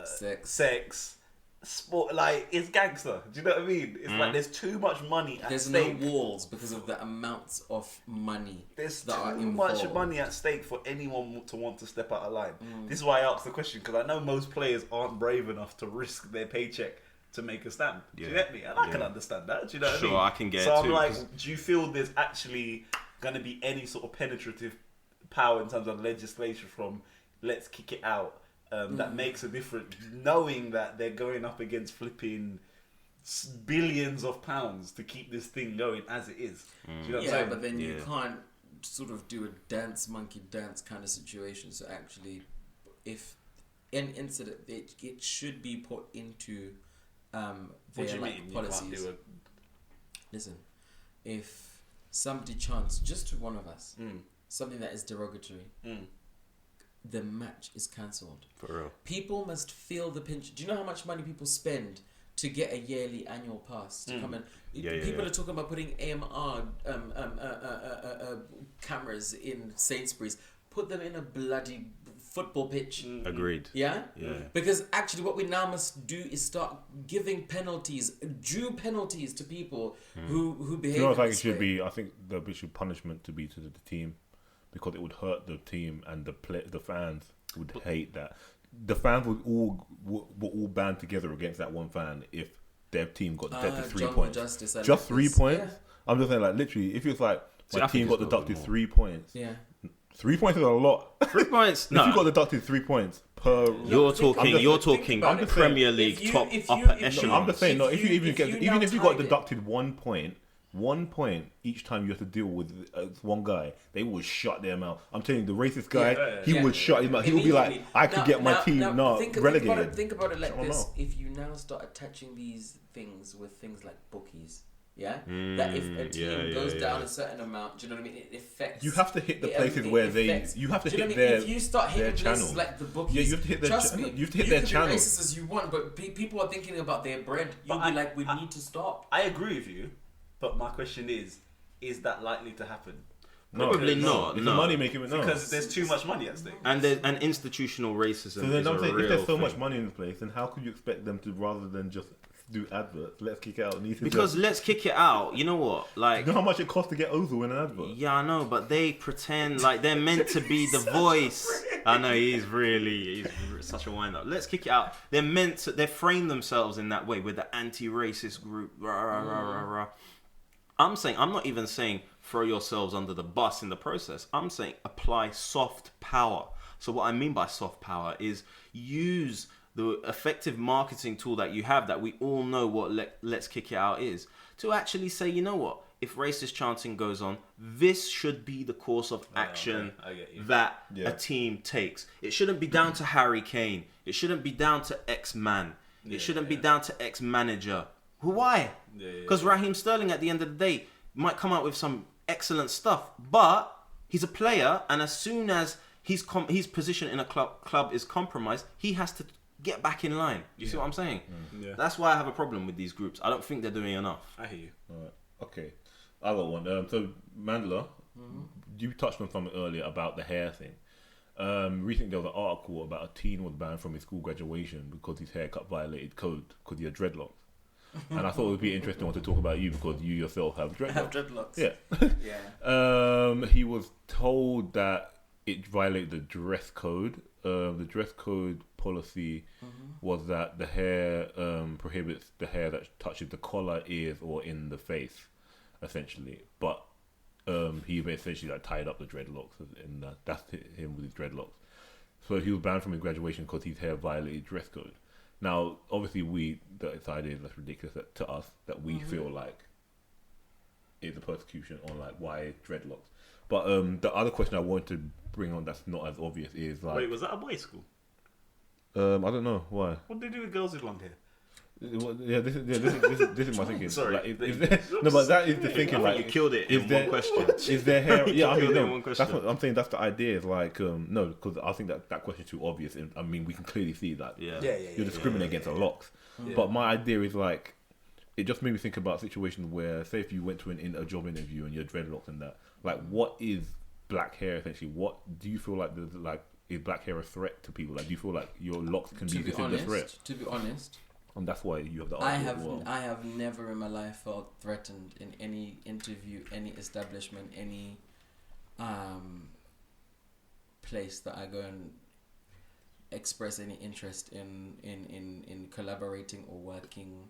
sex, sport. Like it's gangster. Do you know what I mean? It's like there's too much money at There's stake. no walls because of the amounts of money There's that are too much involved. money at stake for anyone to want to step out of line. This is why I asked the question, because I know most players aren't brave enough to risk their paycheck to make a stand. Do you get me? And I can understand that. Do you know what I mean? Sure, I can get so it I'm too, like, 'cause- do you feel there's actually going to be any sort of penetrative power in terms of legislation from Let's Kick It Out that makes a difference, knowing that they're going up against flipping billions of pounds to keep this thing going as it is? Do you know what I'm saying? But then you Yeah. can't sort of do a dance monkey dance kind of situation. So actually, if an incident, it should be put into What do their you like mean? policies. You can't Listen, if somebody chants just to one of us do something that is derogatory, the match is cancelled. For real. People must feel the pinch. Do you know how much money people spend to get a yearly annual pass to come in? People are talking about putting AMR cameras in Sainsbury's. Put them in a bloody football pitch. Agreed. Yeah? Yeah. Because actually what we now must do is start giving penalties, due penalties to people who behave You know, I in think it this should way. be. I think the should punishment to be to the team, because it would hurt the team and the fans would hate that. The fans would all band together against that one fan if their team got deducted 3 jungle points. justice, I Just like 3 this. points. Yeah. I'm just saying, like literally, if it's like See, my I think team got it's got a bit deducted more. 3 points. Yeah. 3 points is a lot. 3 points. If you got No. deducted 3 points per. You're think- talking. think You're about talking it. I'm just saying, Premier League if you- top if you- upper if you- echelon. No, I'm just saying, no. If you even get, now even if you got tied it- deducted 1 point, 1 point each time you have to deal with one guy, they will shut their mouth. I'm telling you, the racist guy, he would shut his mouth. He would be like, Immediately. I could get my team relegated. Think about it like Shut 'em this: up. if you now start attaching these things with things like bookies, that if a team goes down a certain amount, do you know what I mean? It affects. You have to hit the it- places it where affects- you have to do you know hit what I mean? their. If you start hitting their places channel. like the bookies, Yeah, you have to hit their trust me, you have to hit their can channel. be racist as you want, but people are thinking about their bread. You'll But be like, we need to stop. I agree with you, but my question is that likely to happen? No, Probably it's not, It's no. a money making it. No. Because there's too much money at stake. And there's an institutional racism. So then is I'm a saying, real if there's so thing. much money in the place, then how could you expect them to, rather than just do adverts, Let's Kick It Out? Need to Because just, Let's Kick It Out. You know what? Like. you know how much it costs to get Ozil in an advert? Yeah, I know, but they pretend like they're meant to be the voice. I know he's such a wind up. Let's Kick It Out. They frame themselves in that way with the anti-racist group. Rah, rah, rah, rah, rah. I'm not even saying throw yourselves under the bus in the process. I'm saying apply soft power. So what I mean by soft power is use the effective marketing tool that you have, that we all know what Let's Kick It Out is, to actually say, you know what? If racist chanting goes on, this should be the course of action I get you. that a team takes. It shouldn't be down to Harry Kane. It shouldn't be down to X-Man. It shouldn't be down to X-manager. Why? Because Raheem Sterling, at the end of the day, might come out with some excellent stuff, but he's a player, and as soon as his position in a club is compromised, he has to get back in line. You see what I'm saying? Yeah. That's why I have a problem with these groups. I don't think they're doing enough. I hear you. Alright, okay. I got one. So Mandala, you touched on something earlier about the hair thing. Recently there was an article about a teen was banned from his school graduation because his haircut violated code because he had dreadlocks. And I thought it would be an interesting one to talk about you because you yourself have dreadlocks. I have dreadlocks. Yeah. Yeah. He was told that it violated the dress code. The dress code policy was that the hair prohibits the hair that touches the collar, ears, or in the face, essentially. But he essentially like tied up the dreadlocks, and that's him with his dreadlocks. So he was banned from his graduation because his hair violated dress code. Now, obviously, this idea is less ridiculous to us that we feel like is a persecution on like why dreadlocks. But the other question I wanted to bring on that's not as obvious is like, Wait, was that a boys' school? I don't know why. What do they do with girls with long hair? Yeah, this is my thinking. Sorry. Like, no, but that is the thinking. I think Like, you killed it in one question. Is there hair? Yeah, I mean, killed it in no, one that's question. what I'm saying. That's the idea. Is like, no, because I think that question's too obvious. And, I mean, we can clearly see that Yeah. you're discriminating against the locks. Yeah. But my idea is like, it just made me think about situations where, say, if you went to a job interview and you're dreadlocks and that, like, what is black hair essentially? What do you feel like there's like? Is black hair a threat to people? Like, do you feel like your locks can be considered a threat? To be honest, And that's why you have the I argument as well. have never in my life felt threatened in any interview, any establishment, any place that I go and express any interest in collaborating or working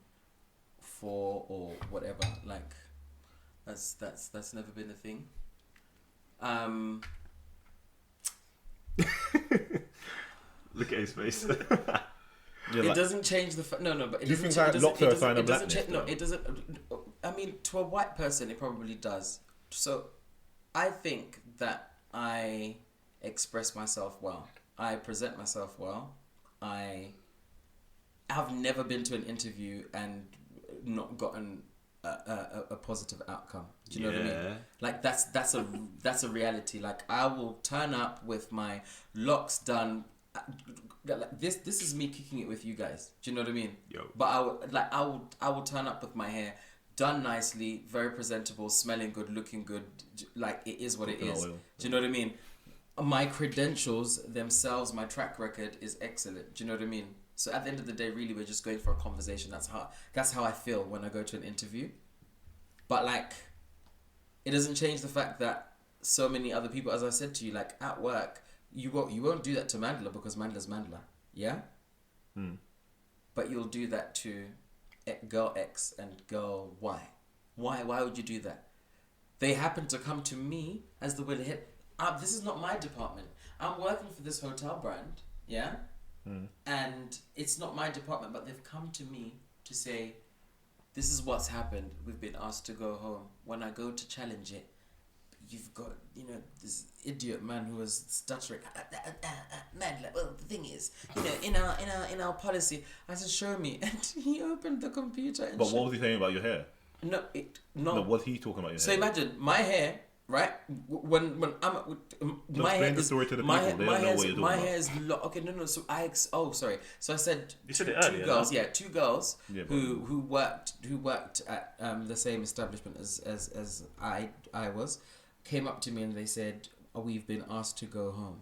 for or whatever. Like that's never been a thing. Look at his face. Yeah, It like, doesn't change the fact. No, but it do you doesn't. think that locks are a sign of it doesn't blackness? no, it doesn't. I mean, to a white person, it probably does. So, I think that I express myself well. I present myself well. I have never been to an interview and not gotten a positive outcome. Do you know what I mean? Like that's a reality. Like I will turn up with my locks done. Like this is me kicking it with you guys. Do you know what I mean? Yo. But I will turn up with my hair done nicely, very presentable, smelling good, looking good. Like it is what it is. Oil. Do you know what I mean? My credentials themselves, my track record is excellent. Do you know what I mean? So at the end of the day, really, we're just going for a conversation. That's how I feel when I go to an interview. But like, it doesn't change the fact that so many other people, as I said to you, like at work, you won't do that to Mandala because Mandala's Mandala, yeah. But you'll do that to girl X and girl Y. Why would you do that? They happen to come to me as the will hit. This is not my department. I'm working for this hotel brand, yeah. And it's not my department, but they've come to me to say, this is what's happened. We've been asked to go home. When I go to challenge it, you've got, this idiot man who was stuttering. Man, like, well, the thing is, in our policy, I said, show me. And he opened the computer and But what was he saying about your hair? No. No, was he talking about your So hair? imagine my hair, right? When I'm my hair explain the is story to the my people. They don't know what you're talking my about. hair is okay. No. So sorry. So I said You said it two earlier, girls. no? Yeah, two girls Yeah, but- who worked at the same establishment as I was, came up to me and they said, "Oh, we've been asked to go home."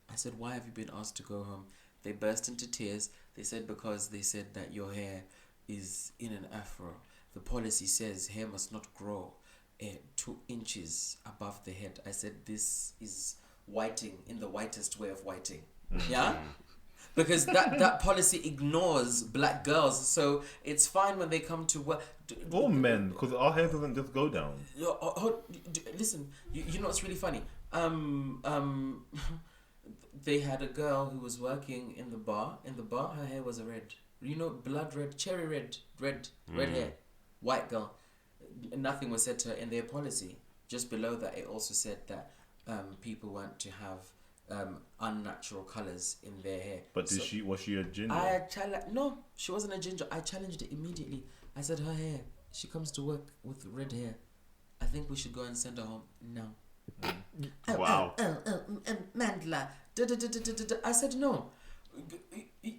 I said, "Why have you been asked to go home?" They burst into tears. They said because they said that your hair is in an afro. The policy says hair must not grow 2 inches above the head. I said this is whiting in the whitest way of whiting. Yeah? Because that policy ignores black girls. So it's fine when they come to work. All men, because our hair doesn't just go down. Listen, you know what's really funny? They had a girl who was working in the bar. In the bar, her hair was a red. Blood red, cherry red hair. White girl. Nothing was said to her in their policy. Just below that, it also said that people want to have unnatural colours in their hair. But was she a ginger? No, she wasn't a ginger. I challenged it immediately. I said, her hair, she comes to work with red hair. I think we should go and send her home now. Wow. Mandala. I said, no.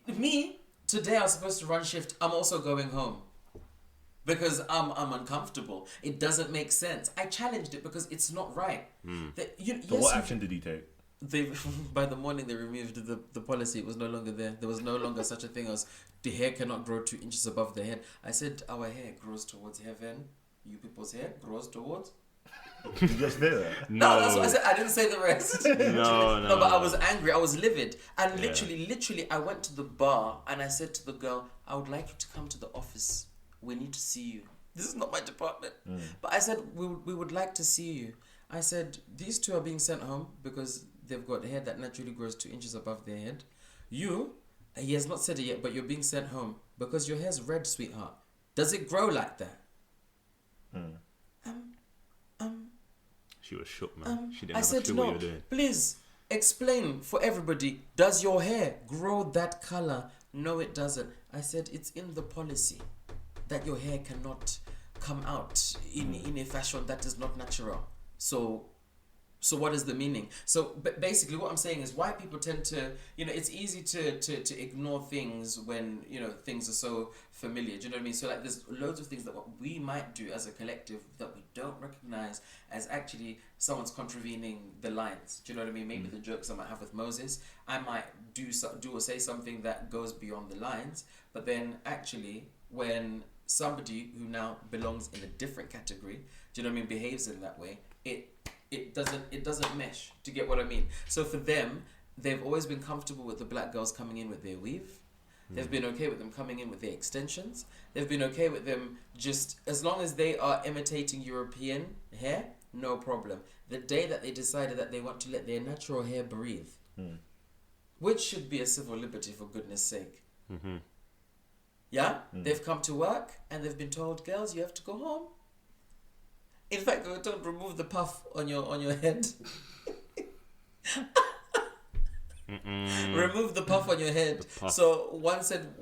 Me, today I was supposed to run shift. I'm also going home. Because I'm uncomfortable. It doesn't make sense. I challenged it because it's not right. So what action did he take? By the morning they removed the policy. It was no longer there. There was no longer such a thing as the hair cannot grow 2 inches above the head. I said our hair grows towards heaven. You people's hair grows towards. Did you just say that? No, that's what I said. I didn't say the rest. No, but I was angry. I was livid. And literally, I went to the bar and I said to the girl, I would like you to come to the office. We need to see you. This is not my department. But I said, we would like to see you. I said, these two are being sent home because they've got hair that naturally grows 2 inches above their head. You He has not said it yet, but you're being sent home because your hair's red, sweetheart. Does it grow like that? She was shook, man. She didn't I have a said clue no. what you were doing. Please explain for everybody. Does your hair grow that color? No, it doesn't. I said it's in the policy that your hair cannot come out in a fashion that is not natural. So what is the meaning? So basically what I'm saying is why people tend to, it's easy to ignore things when, things are so familiar. Do you know what I mean? So like there's loads of things that what we might do as a collective that we don't recognize as actually someone's contravening the lines. Do you know what I mean? Maybe the jokes I might have with Moses, I might do or say something that goes beyond the lines, but then actually when somebody who now belongs in a different category, do you know what I mean, behaves in that way, it doesn't mesh. Do you get what I mean? So for them, they've always been comfortable with the black girls coming in with their weave. They've been okay with them coming in with their extensions. They've been okay with them just as long as they are imitating European hair, no problem. The day that they decided that they want to let their natural hair breathe, which should be a civil liberty for goodness sake. Yeah? They've come to work and they've been told, girls, you have to go home. In fact, they were told remove the puff on your head. Remove the puff on your head. So one said,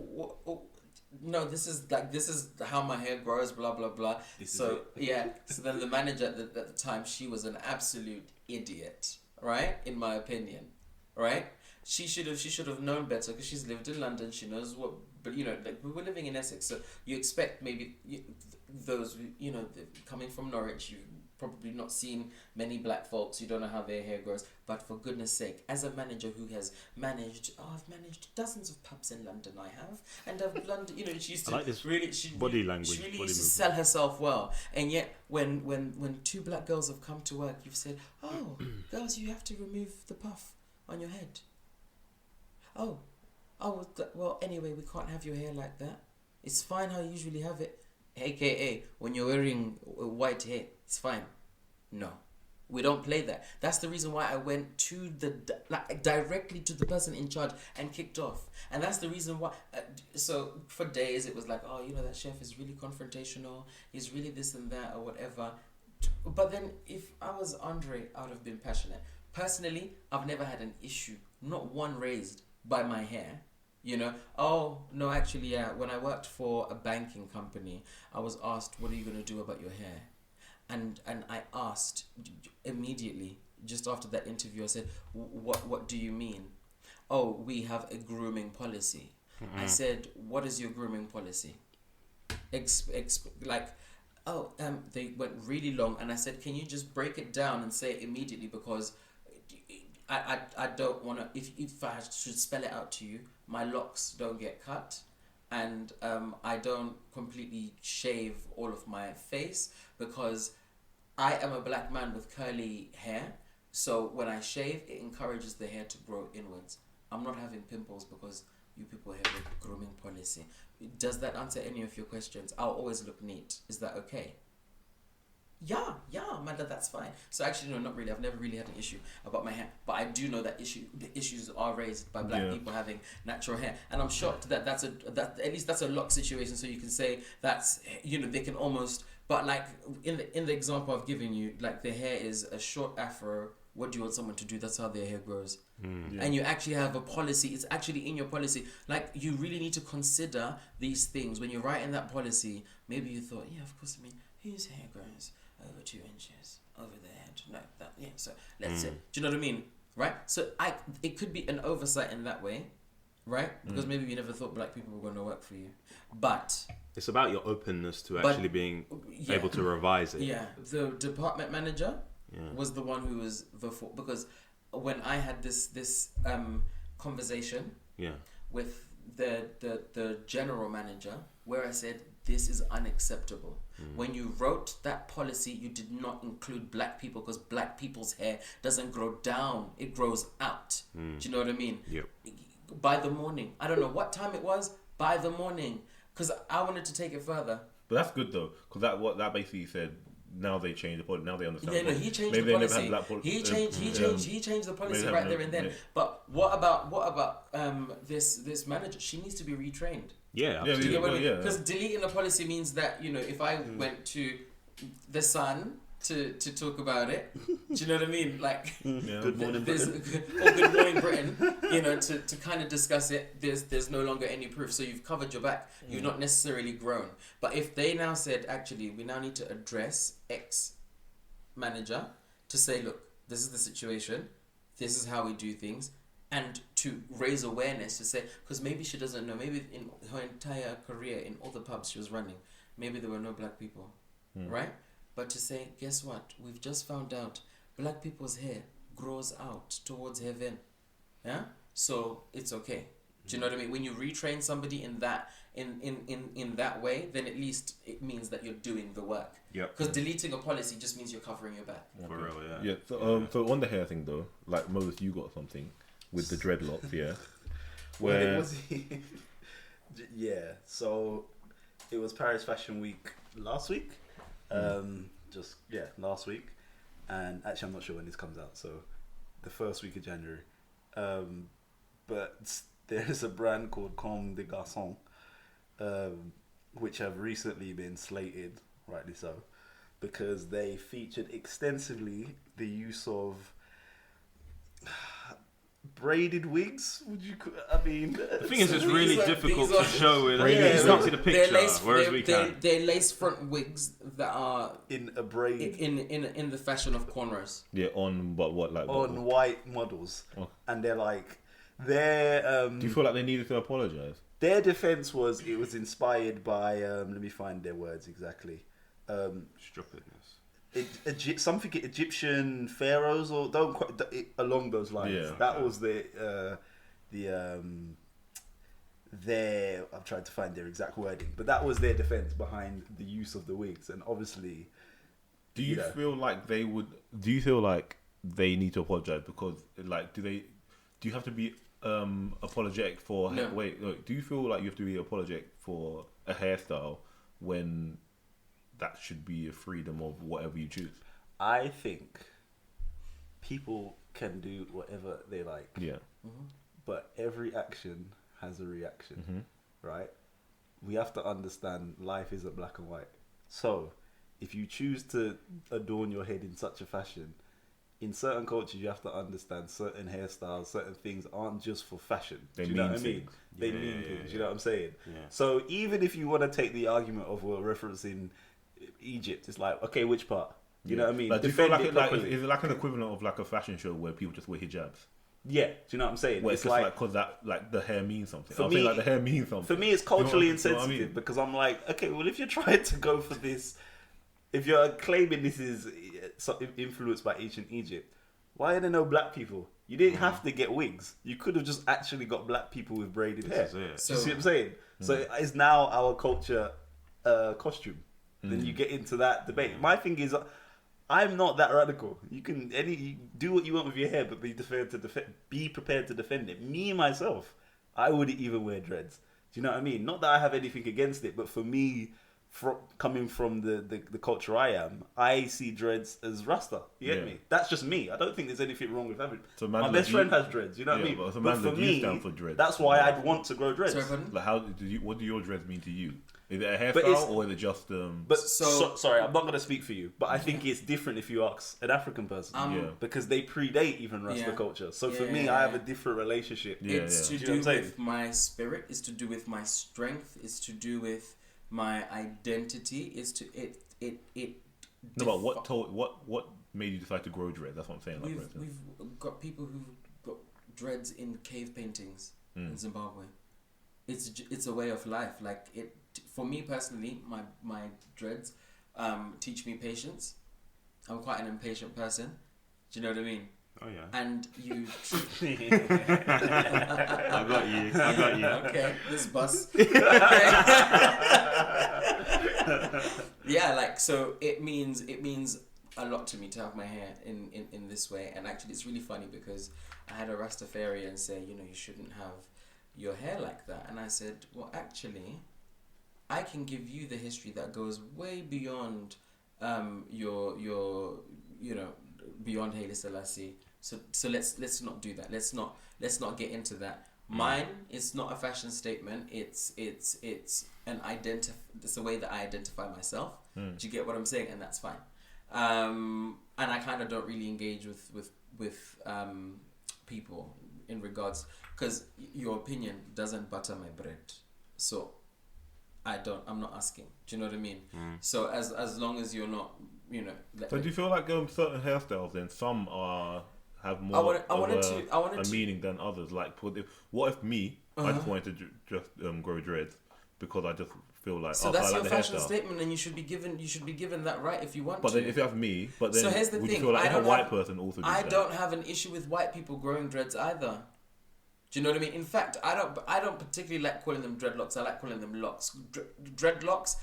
no, this is how my hair grows, blah blah blah. So then the manager at the time, she was an absolute idiot, right? In my opinion, right? She should have known better because she's lived in London. She knows what. But like we were living in Essex, so you expect maybe those coming from Norwich, you've probably not seen many black folks. You don't know how their hair grows. But for goodness sake, as a manager who has managed, I've managed dozens of pubs in London. I have, and I've London. She used to like this really she body language. She really body used to movement. sell herself well. And yet, when two black girls have come to work, you've said, "Oh, girls, you have to remove the puff on your head." Oh, well, anyway, we can't have your hair like that. It's fine how you usually have it. AKA, when you're wearing white hair, it's fine. No, we don't play that. That's the reason why I went to directly to the person in charge and kicked off. And that's the reason why. So for days it was like, oh, that chef is really confrontational. He's really this and that or whatever. But then if I was Andre, I would have been passionate. Personally, I've never had an issue, not one raised by my hair. Oh no, actually, when I worked for a banking company, I was asked, what are you going to do about your hair? And I asked immediately, just after that interview, I said, what do you mean? Oh, we have a grooming policy. I said, what is your grooming policy? They went really long, and I said, can you just break it down and say it immediately, because I don't want to, if I should spell it out to you, my locks don't get cut, and I don't completely shave all of my face, because I am a black man with curly hair, so when I shave, it encourages the hair to grow inwards. I'm not having pimples because you people have a grooming policy. Does that answer any of your questions? I'll always look neat. Is that okay? Yeah, Amanda, that's fine. So actually, no, not really. I've never really had an issue about my hair, but I do know that the issues are raised by black people having natural hair, and I'm shocked that at least that's a lock situation. So you can say that's they can almost, but like in the example I've given you, like the hair is a short afro. What do you want someone to do? That's how their hair grows. And you actually have a policy. It's actually in your policy. Like, you really need to consider these things when you're writing that policy. Maybe you thought, yeah, of course. I mean, whose hair grows over 2 inches over their head? No, that, yeah. So let's say, do you know what I mean? Right. So it could be an oversight in that way, right? Because maybe you never thought black people were going to work for you, but it's about your openness to actually being able to revise it. Yeah. The department manager was the one who was because when I had this conversation with the general manager, where I said, this is unacceptable. When you wrote that policy, you did not include black people, because black people's hair doesn't grow down, it grows out. Do you know what I mean? Yep. By the morning, I don't know what time it was, by the morning, because I wanted to take it further. But that's good though, because that basically said now they change the policy. Now they understand. Yeah, no, he changed Maybe the they never policy. had black He changed the policy maybe right have there no- and then. yeah. But what about this manager? She needs to be retrained. Yeah, Yeah, Do you absolutely. get what I mean? yeah. Because deleting a policy means that, if I went to the Sun to talk about it, do you know what I mean? Like, Yeah. Good morning, there's Britain. or Good Morning Britain, to kind of discuss it. There's no longer any proof, so you've covered your back. You've not necessarily grown. But if they now said, actually, we now need to address X manager to say, look, this is the situation, this is how we do things, and to raise awareness to say, because maybe she doesn't know, maybe in her entire career in all the pubs she was running, maybe there were no black people, right? But to say, guess what, we've just found out black people's hair grows out towards heaven, yeah, so it's okay. Do you know what I mean? When you retrain somebody in that in that way, then at least it means that you're doing the work. Yep. Because deleting a policy just means you're covering your back. For real, yeah. Yeah. So on the hair thing though, like Moses, you got something with the dreadlocks, yeah. Where Was he? Yeah. So it was Paris Fashion Week last week. Last week, and actually I'm not sure when this comes out. So the first week of January. But there's a brand called Comme des Garçons, which have recently been slated, rightly so, because they featured extensively the use of braided wigs. I mean, The thing is, it's So really these are- difficult these to are- show it. Braided You wigs. can't see the picture, whereas we they're, can. they're lace front wigs that are in a braid in the fashion of cornrows. yeah, on but what like on white models, Oh. and they're like do you feel like they needed to apologize? their defense was it was inspired by let me find their words exactly. Stupidness. Something Egyptian pharaohs or don't quite along those lines. Yeah. That was their I'm trying to find their exact wording, but that was their defense behind the use of the wigs. And obviously, Do you Yeah. feel like they would? Do you feel like they need to apologize because like do you have to be apologetic for No. wait do you feel like you have to be apologetic for a hairstyle when that should be a freedom of whatever you choose? I think people can do whatever they like, Yeah. but every action has a reaction, Mm-hmm. right? We have to understand life isn't black and white. So, if you choose to adorn your head in such a fashion, in certain cultures you have to understand certain hairstyles, certain things aren't just for fashion. They Do you know mean what I mean? things. They Yeah, mean yeah, things. yeah, You know what I'm saying? Yeah. So even if you want to take the argument of referencing Egypt, it's like, okay, which part? You know what I mean? Like, do you feel Defend like, it properly. is it like an equivalent of like a fashion show where people just wear hijabs? Yeah, do you know what I'm saying? Where it's just like because that like the hair means something. For I me- feel like the hair means something. For me, it's You know what- culturally you know what I insensitive mean? because I'm like, okay, well, if you're trying to go for this, if you're claiming this is influenced by ancient Egypt, why are there no black people? You didn't have to get wigs. You could have just actually got black people with braided hair. This is it. Do you see what I'm saying? So it's now our culture costume. Then you get into that debate. My thing is, I'm not that radical. You do what you want with your hair, but be prepared to defend it. Me myself, I wouldn't even wear dreads. Do you know what I mean? Not that I have anything against it, but for me, coming from the culture I am, I see dreads as Rasta. You get Yeah. me? That's just me. I don't think there's anything wrong with having. So My Mandala, best do you- friend has dreads. You know what I Yeah, mean? but so But Mandala, for do you me, stand for dreads? that's why I'd want to grow dreads. Sorry, pardon? Like how do you? What do your dreads mean to you? Is it a But it's- hairstyle or is it just But So- sorry, I'm not going to speak for you, but I think it's different if you ask an African person Yeah. because they predate even Rasta Yeah. culture. So for Yeah, me, yeah, I have yeah. a different relationship. Yeah, It's yeah. to Do you know do what I'm with my spirit. It's to do with my strength. It's to do with my identity. It's to it. No, but what made you decide to grow dreads? That's what I'm saying. Like, for instance. We've got people who've got dreads in cave paintings in Zimbabwe. It's a way of life. Like it for me personally, my dreads teach me patience. I'm quite an impatient person. Do you know what I mean? Oh yeah. And you. I got you. Okay, this bus. Yeah, like so it means a lot to me to have my hair in this way. And actually it's really funny because I had a Rastafarian say, you shouldn't have your hair like that. And I said, well, actually, I can give you the history that goes way beyond you're you know, beyond Haile Selassie. So let's not do that. Let's not get into that. Mine is not a fashion statement. It's an it's a way that I identify myself. Do you get what I'm saying? And that's fine. And I kind of don't really engage with people in regards, because your opinion doesn't butter my bread. So I'm not asking. Do you know what I mean? So as long as you're not, you know. So do you feel like certain hairstyles then some have more a meaning than others? Like, what if me, I just wanted to just grow dreads because I just feel like, so that's your fashion statement, and you should be given that right if you want to. But then if you have me, but then so here's the would thing, you feel like a white person also? I don't have an issue with white people growing dreads either. Do you know what I mean? In fact, I don't particularly like calling them dreadlocks. I like calling them locks. Dreadlocks.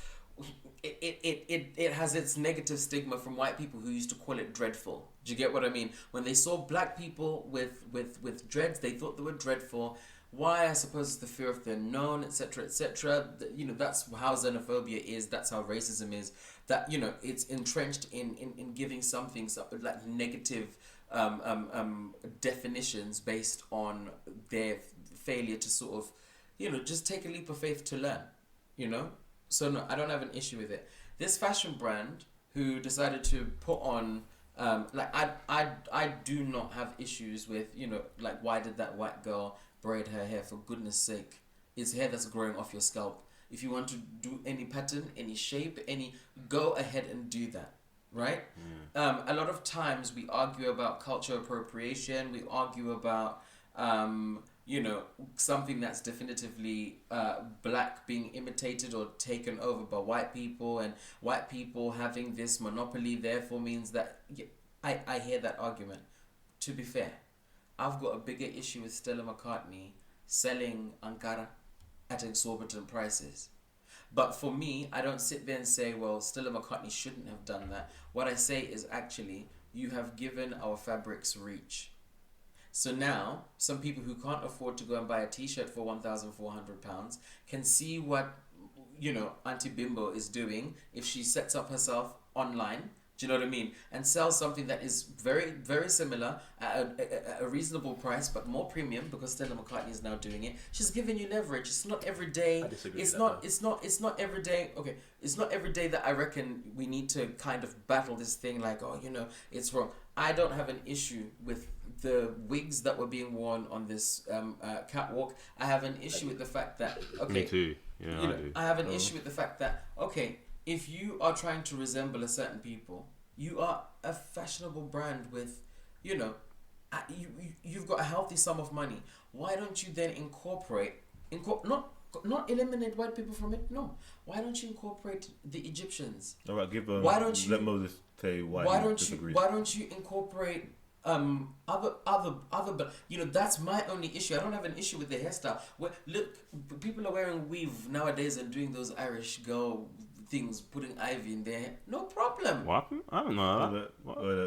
It has its negative stigma from white people who used to call it dreadful. Do you get what I mean? When they saw black people with dreads, they thought they were dreadful. Why? I suppose it's the fear of the unknown, etc., etc. You know, that's how xenophobia is. That's how racism is. That, you know, it's entrenched in giving something like negative definitions based on their failure to sort of, you know, just take a leap of faith to learn. You know. So no, I don't have an issue with it. This fashion brand who decided to put on, like I do not have issues with, you know, like, why did that white girl braid her hair? For goodness sake, it's hair that's growing off your scalp. If you want to do any pattern, any shape, go ahead and do that, right? A lot of times we argue about cultural appropriation. We argue about you know, something that's definitively black being imitated or taken over by white people, and white people having this monopoly therefore means that, I hear that argument. To be fair, I've got a bigger issue with Stella McCartney selling Ankara at exorbitant prices. But for me, I don't sit there and say, well, Stella McCartney shouldn't have done that. What I say is, actually, you have given our fabrics reach. So now, some people who can't afford to go and buy a t-shirt for £1,400 can see what, you know, Auntie Bimbo is doing if she sets up herself online. Do you know what I mean? And sells something that is very, very similar at a reasonable price, but more premium, because Stella McCartney is now doing it. She's giving you leverage. It's not every day. I disagree It's with not. that, It's not every day. Okay, it's not every day that I reckon we need to kind of battle this thing. Like, oh, you know, it's wrong. I don't have an issue with the wigs that were being worn on this catwalk. I have an issue with the fact that, okay, Me too. Yeah, you know, I do. I have an issue with the fact that, okay, if you are trying to resemble a certain people, you are a fashionable brand with, you know, you've got a healthy sum of money. Why don't you then not eliminate white people from it? No. Why don't you incorporate the Egyptians? All right, let Moses say why don't you incorporate other, you know, that's my only issue. I don't have an issue with the hairstyle. Look, people are wearing weave nowadays and doing those Irish girl things, putting ivy in there. No problem. What? I don't know.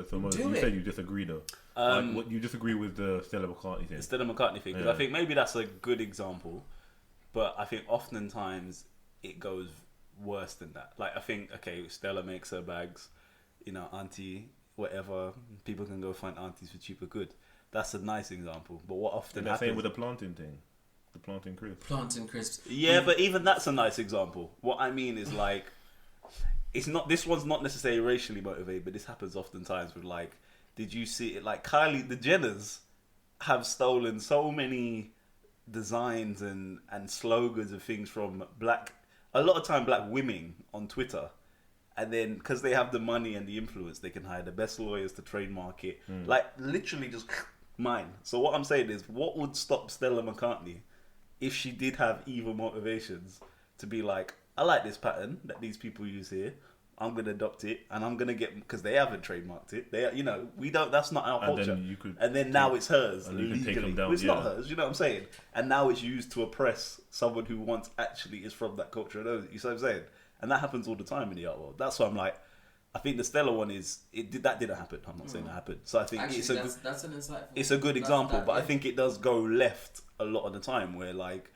So Moses, you said you disagree though. What you disagree with the Stella McCartney thing? The Stella McCartney thing, because I think maybe that's a good example, but I think oftentimes it goes worse than that. Like, I think, okay, Stella makes her bags, you know, auntie, whatever, people can go find aunties for cheaper good. That's a nice example. But what often happens... Same with the planting thing. The planting crisps. Planting crisps. Yeah, but even that's a nice example. What I mean is, like, it's not... This one's not necessarily racially motivated, but this happens oftentimes with, like, did you see it? Like, Kylie, the Jenners have stolen so many designs and slogans of things from a lot of time black women on Twitter. And then, because they have the money and the influence, they can hire the best lawyers to trademark it. Like, literally just mine. So what I'm saying is, what would stop Stella McCartney if she did have evil motivations to be like, I like this pattern that these people use here. I'm going to adopt it, and I'm going to get... Because they haven't trademarked it. They, you know, we don't... That's not our culture. And then now it's hers legally. It's not hers, you know what I'm saying? And now it's used to oppress someone who once actually is from that culture. You know what I'm saying? And that happens all the time in the art world. That's why I'm like, I think the Stella one is that didn't happen. I'm not saying that happened. So I think actually, that's an insightful. It's a good example, but I think it does go left a lot of the time. Where, like,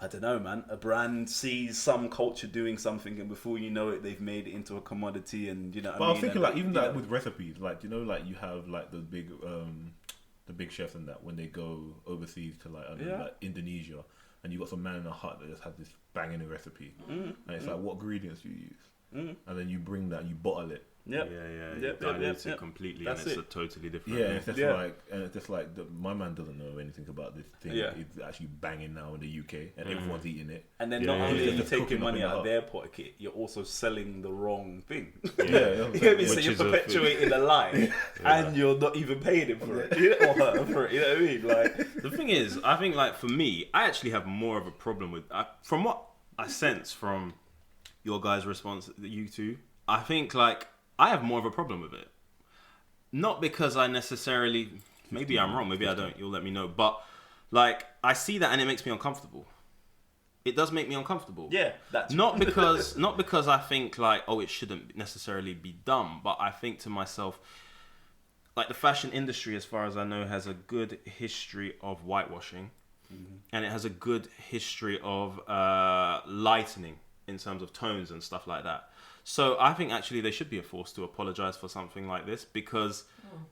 I don't know, man. A brand sees some culture doing something, and before you know it, they've made it into a commodity. And you know, But I was thinking, like, even that that with recipes, like, you know, like you have like the big chefs and that when they go overseas to like, I don't know, like Indonesia, and you got some man in a hut that just has this banging recipe, and it's like, what ingredients do you use? And then you bring that, and you bottle it. Dilute it completely, That's and it's it. a totally different. Yeah, it's just like my man doesn't know anything about this thing. Yeah. It's actually banging now in the UK, and everyone's eating it. And then Yeah, not yeah, only yeah. are you Just cooking taking up money in the out of hut. their pocket, you're also selling the wrong thing. Yeah, You know what I mean? So Which you're is a perpetuating a lie, and you're not even paying him for it, you know, or her for it. You know what I mean? Like, The thing is, I think, like, for me, I actually have more of a problem with, from what I sense from your guys' response, you two, I think, like, I have more of a problem with it. Not because I necessarily, maybe I'm wrong, maybe I don't, you'll let me know, but, like, I see that and it makes me uncomfortable. It does make me uncomfortable. yeah, that's Not because I think, like, oh, it shouldn't necessarily be done, but I think to myself, like, the fashion industry, as far as I know, has a good history of whitewashing, and it has a good history of lightening in terms of tones and stuff like that. So I think actually they should be forced to apologize for something like this, because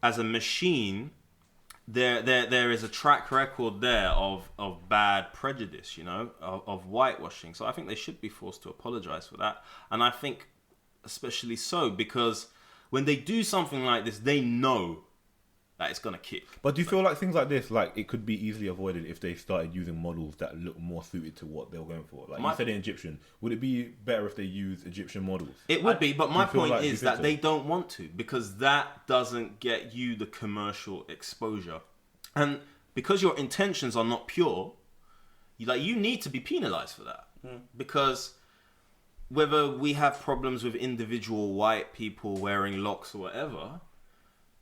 as a machine, there is a track record there of bad prejudice, you know, of whitewashing. So I think they should be forced to apologize for that. And I think especially so because when they do something like this, they know that it's gonna kick. But do you feel like things like this, like, it could be easily avoided if they started using models that look more suited to what they were going for? Like, you said in Egyptian, would it be better if they used Egyptian models? It would be, but my feel point like- do you is think that so? they don't want to, because that doesn't get you the commercial exposure. And because your intentions are not pure, you need to be penalized for that. Because whether we have problems with individual white people wearing locks or whatever,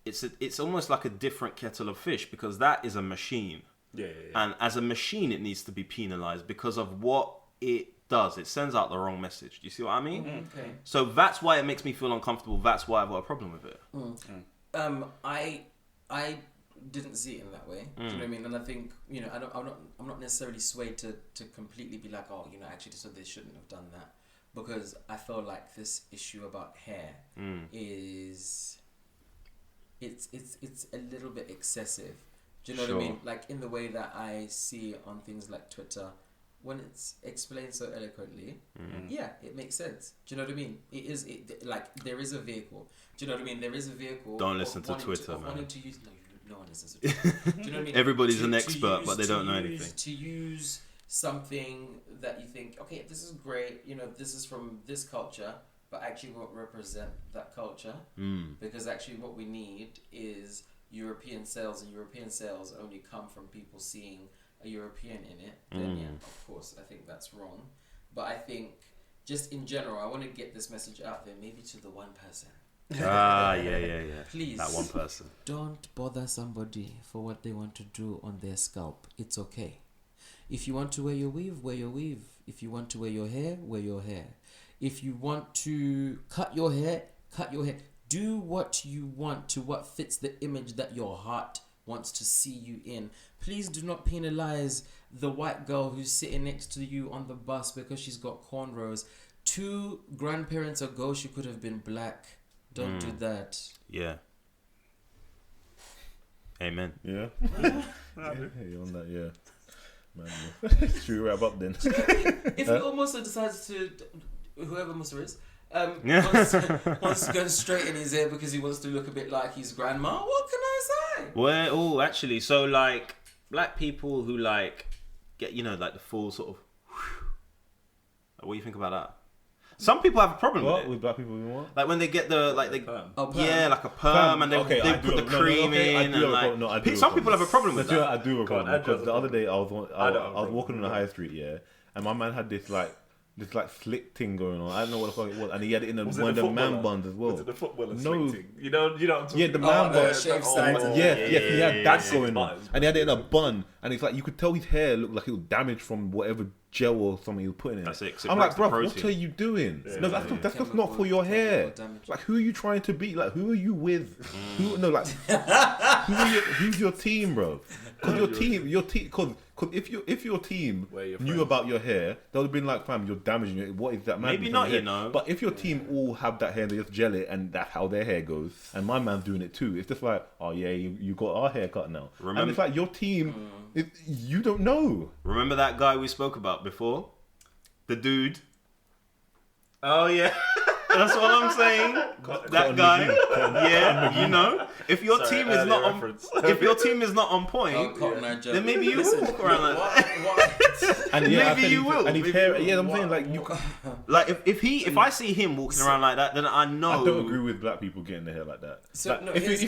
it's almost like a different kettle of fish, because that is a machine. yeah. And as a machine, it needs to be penalized because of what it does. It sends out the wrong message. Do you see what I mean? Okay. So that's why it makes me feel uncomfortable. That's why I've got a problem with it. I didn't see it in that way. Do you know what I mean? And I think, you know, I'm not necessarily swayed to completely be like, oh, you know, actually, so they shouldn't have done that, because I feel like this issue about hair is it's a little bit excessive. Do you know what I mean? Like, in the way that I see it on things like Twitter, when it's explained so eloquently, yeah, it makes sense. Do you know what I mean? Like, there is a vehicle. Do you know what I mean? There is a vehicle. Don't listen to Twitter, man. Wanting to use, no one listens to Twitter. Do you know what I mean? Everybody's an expert, but they don't know anything. To use something that you think, okay, this is great, you know, this is from this culture, but actually won't represent that culture. Because actually what we need is European sales, and European sales only come from people seeing a European in it. Then yeah, of course, I think that's wrong. But I think just in general, I want to get this message out there, maybe to the one person. Yeah. Please. That one person. Don't bother somebody for what they want to do on their scalp. It's okay. If you want to wear your weave, wear your weave. If you want to wear your hair, wear your hair. If you want to cut your hair, cut your hair. Do what you want to what fits the image that your heart wants to see you in. Please do not penalize the white girl who's sitting next to you on the bus because she's got cornrows. 2 grandparents ago, she could have been black. Don't do that. Yeah. Amen. Yeah. Yeah, you're on that, yeah. Man, should we wrap up then? If he almost decides to, whoever Musa is, wants to go straight in his ear because he wants to look a bit like his grandma, what can I say? Well, actually, so, like, black people who, like, get, you know, like, the full sort of, what do you think about that? Some people have a problem with it. With black people, we want? Like, when they get the, like, they, Perm. Oh, perm. yeah, like a perm, and they put the cream in, and, like, some people have a problem with that. I do have a problem, because the other day I was walking on the with high street, yeah, and my man had this slick thing going on. I don't know what the fuck it was, and he had it in one of the man buns as well. Was it the footballer No. thing? You know. Yeah, the man bun. shaved sides. Yes, he had that yeah. going on, and he had it in a bun, and it's like you could tell his hair looked like it was damaged from whatever gel or something he was putting in. That's it, 'cause it I'm like, breaks the bro, protein. what are you doing? Yeah, No, that's yeah. that's just not for your hair. Chemical damage. Like, who are you trying to be? Like, who are you with? Who? No, like, who's your team, bro? Because if your team Where your knew friends? about your hair, they would have been like, fam, you're damaging it. What is that, man? Maybe doing not, your hair? you know. But if your team all have that hair, and they just gel it, and that's how their hair goes, and my man's doing it too. It's just like, oh yeah, you got our haircut now. And it's like your team, you don't know. Remember that guy we spoke about before? The dude. Oh yeah. That's what I'm saying. That guy. Yeah, you know. If your team is not on, if your team is not on point, then maybe you will walk around like that. And Maybe you will. And his hair, yeah, I'm saying like you. Like if I see him walking around like that, then I know. I don't agree with black people getting their hair like that. So, Like, no, if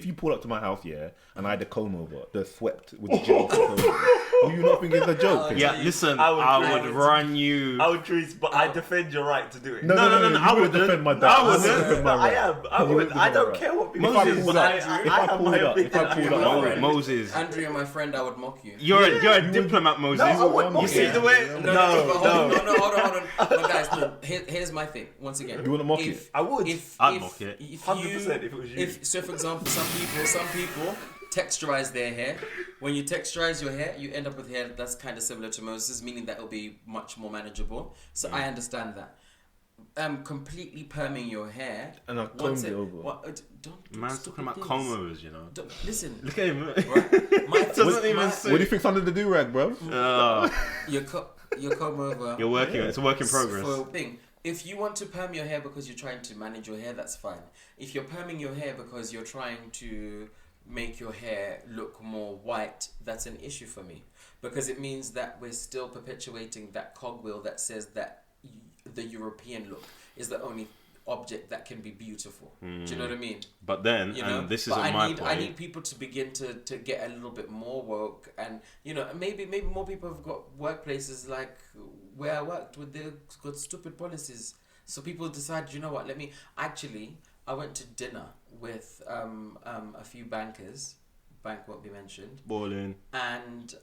you pull up to my house, yeah, and I had the comb over, the swept with the gel, comb over, do you not think it's a joke? Yeah, listen, I I would run you. I would choose, but I defend your right to do it. No, I you wouldn't. defend my dad. I wouldn't. defend my right. I would. I don't care what people If I say. pulled but up, I if I have pulled my up, if I opinion. pulled up, Andrea, Moses. Andrea, my friend, I would mock you. You're a diplomat, Moses. No, I wouldn't mock You see you. the way? No, hold on. But guys, no, here's my thing. Once again, You wanna mock it? I would. I'd mock it. 100% if it was you. So, for example, some people texturize their hair. When you texturize your hair, you end up with hair that's kind of similar to Moses, meaning that it'll be much more manageable. So I understand that. Completely perming your hair. And I combed it over. Don't Man's stupid talking about things. comb overs, you know. Listen, Look at him. right? My, doesn't even my, suit. What do you think's under the do-rag, bro? your comb over. You're working. It's a work in progress. For thing. If you want to perm your hair because you're trying to manage your hair, that's fine. If you're perming your hair because you're trying to make your hair look more white, that's an issue for me. Because it means that we're still perpetuating that cogwheel that says that the European look is the only object that can be beautiful. Do you know what I mean? But then, You know, and this but isn't my I point. need people to begin to get a little bit more woke, and you know, maybe more people have got workplaces like where I worked with, they've got stupid policies. So people decide, you know what? I went to dinner with a few bankers. Bank won't be mentioned. Balling. And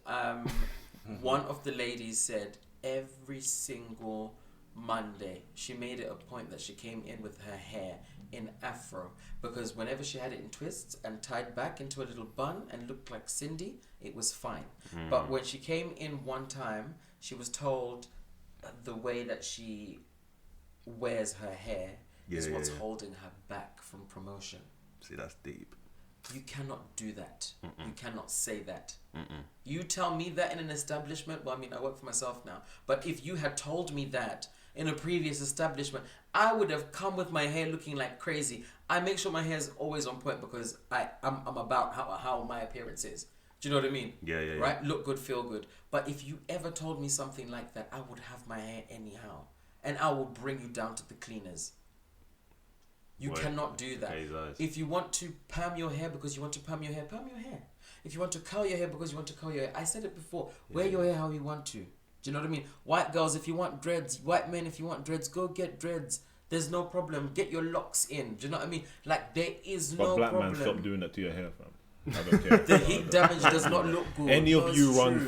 one of the ladies said every single Monday she made it a point that she came in with her hair in afro, because whenever she had it in twists and tied back into a little bun and looked like Cindy, it was fine. But when she came in one time, she was told the way that she wears her hair is what's holding her back from promotion. See, that's deep. You cannot do that. You cannot say that. You tell me that in an establishment. Well, I mean, I work for myself now. But if you had told me that in a previous establishment, I would have come with my hair looking like crazy. I make sure my hair is always on point because I'm about how my appearance is. Do you know what I mean? Yeah. Right? Look good, feel good. But if you ever told me something like that, I would have my hair anyhow. And I will bring you down to the cleaners. You cannot do that. If you want to perm your hair because you want to perm your hair, perm your hair. If you want to curl your hair because you want to curl your hair, I said it before, wear your hair how you want to. Do you know what I mean? White girls, if you want dreads, white men, if you want dreads, go get dreads. There's no problem. Get your locks in. Do you know what I mean? Like, there is no problem. But black man, stop doing that to your hair, fam. I don't care. The heat damage does not look good. Any of you run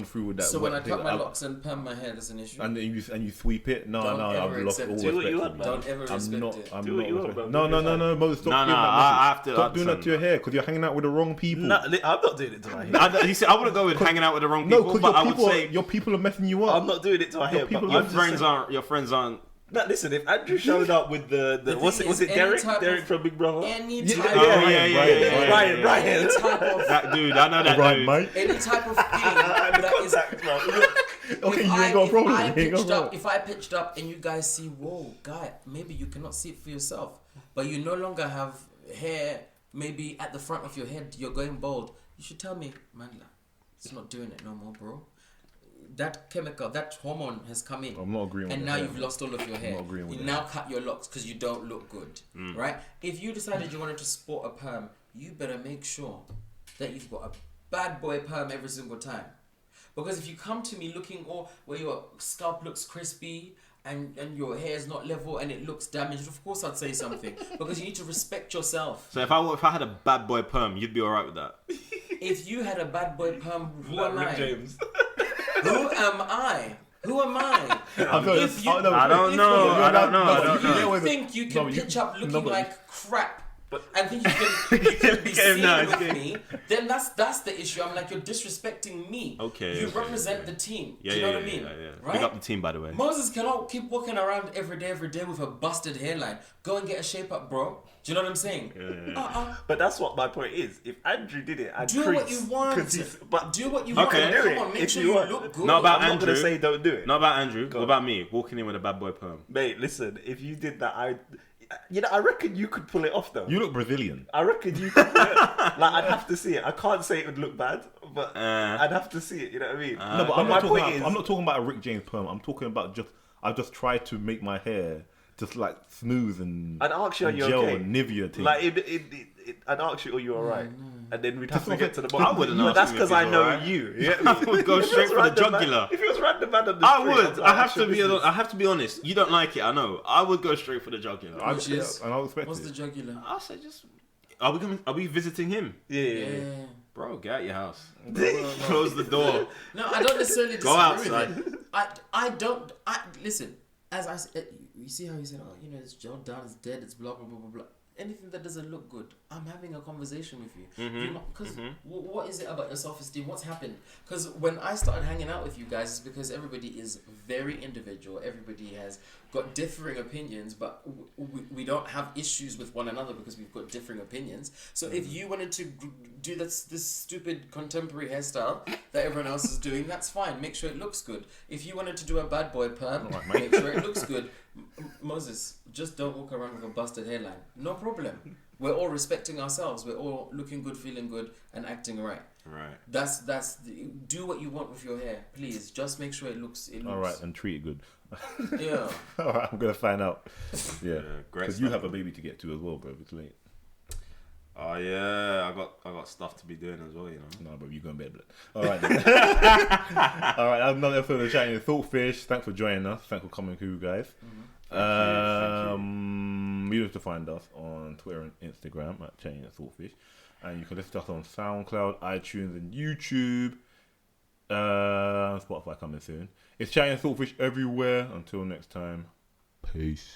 through with that. So when I wet cut thing, my locks and perm my hair, there's an issue. and you sweep it. No, I've lost all respect. Do what you for want, you. man. Don't ever respect it. I'm Do what you want, not. bro. No, Moses, stop No, doing that. I have to. Stop doing that to your hair because you're hanging out with the wrong people. No, I'm not doing it to my hair. He said I wouldn't go with hanging out with the wrong No, people, because but I would say your people are messing you up. I'm not doing it to my hair. people- but your I'm just friends saying- your friends aren't. No, listen. If Andrew showed up with the thing was is, it any Derek? type Derek of- from Big Brother. Any Yeah, type yeah, of yeah. Ryan. any type of That dude, I know that Right, dude. mate. any type of thing that is. Okay, If you I- ain't got a if problem. I You ain't got a pitched problem. up, if I pitched up and you guys see, whoa, guy, maybe you cannot see it for yourself, but you no longer have hair. Maybe at the front of your head, you're going bald. You should tell me, Mandala, it's not doing it no more, bro. That chemical, that hormone has come in. I'm not agreeing with And that. now you've lost all of your hair. not agreeing with You that. now cut your locks because you don't look good, right? If you decided you wanted to sport a perm, you better make sure that you've got a bad boy perm every single time. Because if you come to me looking all where your scalp looks crispy and your hair is not level and it looks damaged, of course I'd say something. Because you need to respect yourself. So if I had a bad boy perm, you'd be alright with that. If you had a bad boy perm, who Like am Rick I? James. Who am I? Who am I? I don't If you- know. I don't know. If you think you can pitch up looking like crap and think you can be seen now, with okay. me, then that's the issue. I'm like, you're disrespecting me. Okay, You okay, represent okay. the team. Yeah, Do you know yeah, what I mean? yeah. Right? Big up the team, by the way. Moses cannot keep walking around every day with a busted hairline. Go and get a shape up, bro. Do you know what I'm saying? But that's what my point is. If Andrew did it, I'd Do crease, what you want. 'cause but Do what you Okay. want. Do Come it on, make if sure you you want. look good. Not about I'm not Andrew. gonna say don't do it. Not about Andrew. What on. about me? Walking in with a bad boy perm. Mate, listen. If you did that, I reckon you could pull it off though. You look Brazilian. I reckon you could. Pull it off. Like I'd have to see it. I can't say it would look bad, but I'd have to see it. You know what I mean? No, but my point is, I'm not talking about a Rick James perm. I'm talking about I just tried to make my hair just like smooth and I'd ask you, are and you gel okay? and Nivea thing. Like I'd ask you, are you alright? And then we'd have to get to the bottom. I wouldn't But ask that's him if because he's I know alright. you. I would go straight for the jugular. If it was random man on the I street, would. I'd be like, I have to "That's be. your business." I have to be honest. You don't like it. I know. I would go straight for the jugular. I, Which is- and I expect What's it. the jugular? I say just. Are we visiting him, Yeah. bro? Get out your house. Close the door. No, I don't necessarily disagree Go outside. with it. I don't. Listen. As I said, you see how you said, oh, it's John Donne is dead. It's blah blah blah blah blah. Anything that doesn't look good, I'm having a conversation with you. Because what is it about your self-esteem? What's happened? Because when I started hanging out with you guys, it's because everybody is very individual. Everybody has got differing opinions, but we don't have issues with one another because we've got differing opinions. So if you wanted to do this stupid contemporary hairstyle that everyone else is doing, that's fine. Make sure it looks good. If you wanted to do a bad boy perm, make sure it looks good. Moses, just don't walk around with a busted hairline. No problem. We're all respecting ourselves. We're all looking good, feeling good, and acting right. Right. Do what you want with your hair, please. Just make sure it looks. All right, and treat it good. Yeah. All right, I'm gonna find out. Yeah, great because you stuff. have a baby to get to as well, bro. It's late. Oh yeah, I got stuff to be doing as well. You know. No, bro, you go in bed, blood. All right, then. All right. That's another episode of Chatting Thoughtfish. Thanks for joining us. Thanks for coming through, guys. Thank you. You have to find us on Twitter and Instagram at Chatting Thoughtfish, and you can listen to us on SoundCloud, iTunes, and YouTube. Spotify coming soon. It's Chatting Thoughtfish everywhere. Until next time, peace.